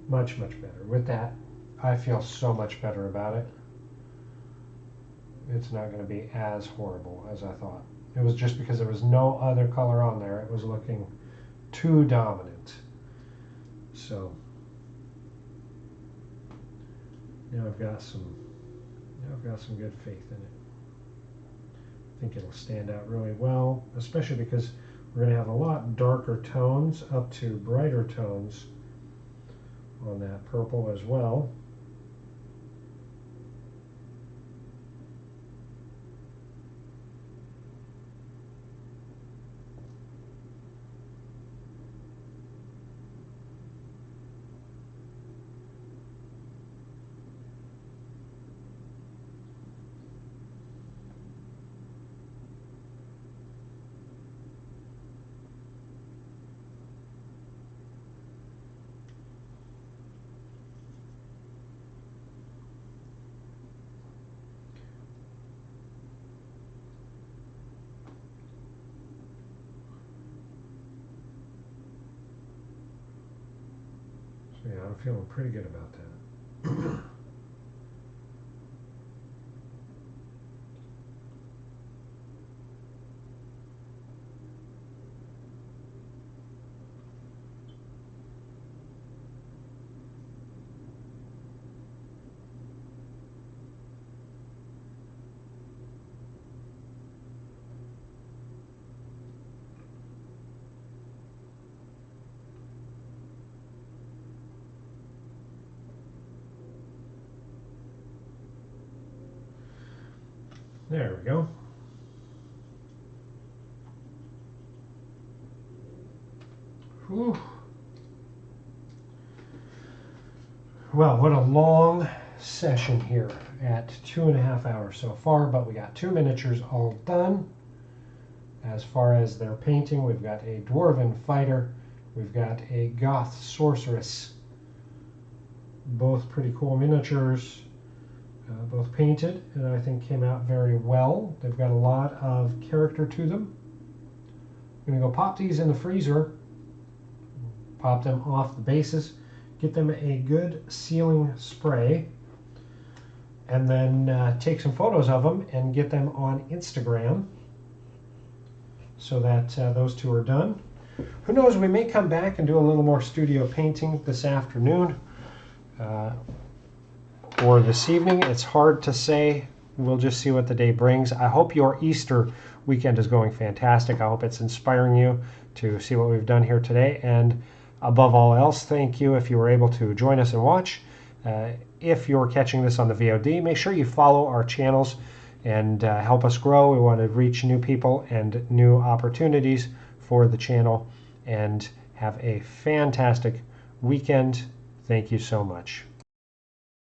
Much, much better. With that, I feel so much better about it. It's not going to be as horrible as I thought. It was just because there was no other color on there. It was looking too dominant. So now I've got some good faith in it. I think it'll stand out really well, especially because we're going to have a lot darker tones up to brighter tones on that purple as well. So yeah, I'm feeling pretty good about that. There we go. Whew. Well, what a long session here at 2.5 hours so far, but we got 2 miniatures all done. As far as their painting, we've got a Dwarven fighter, we've got a Goth sorceress. Both pretty cool miniatures, both painted, and I think came out very well. They've got a lot of character to them. I'm going to go pop these in the freezer, pop them off the bases, get them a good sealing spray, and then take some photos of them and get them on Instagram so that those two are done. Who knows, we may come back and do a little more studio painting this afternoon or this evening. It's hard to say. We'll just see what the day brings. I hope your Easter weekend is going fantastic. I hope it's inspiring you to see what we've done here today. And above all else, thank you if you were able to join us and watch. If you're catching this on the VOD, make sure you follow our channels and help us grow. We want to reach new people and new opportunities for the channel. And have a fantastic weekend. Thank you so much.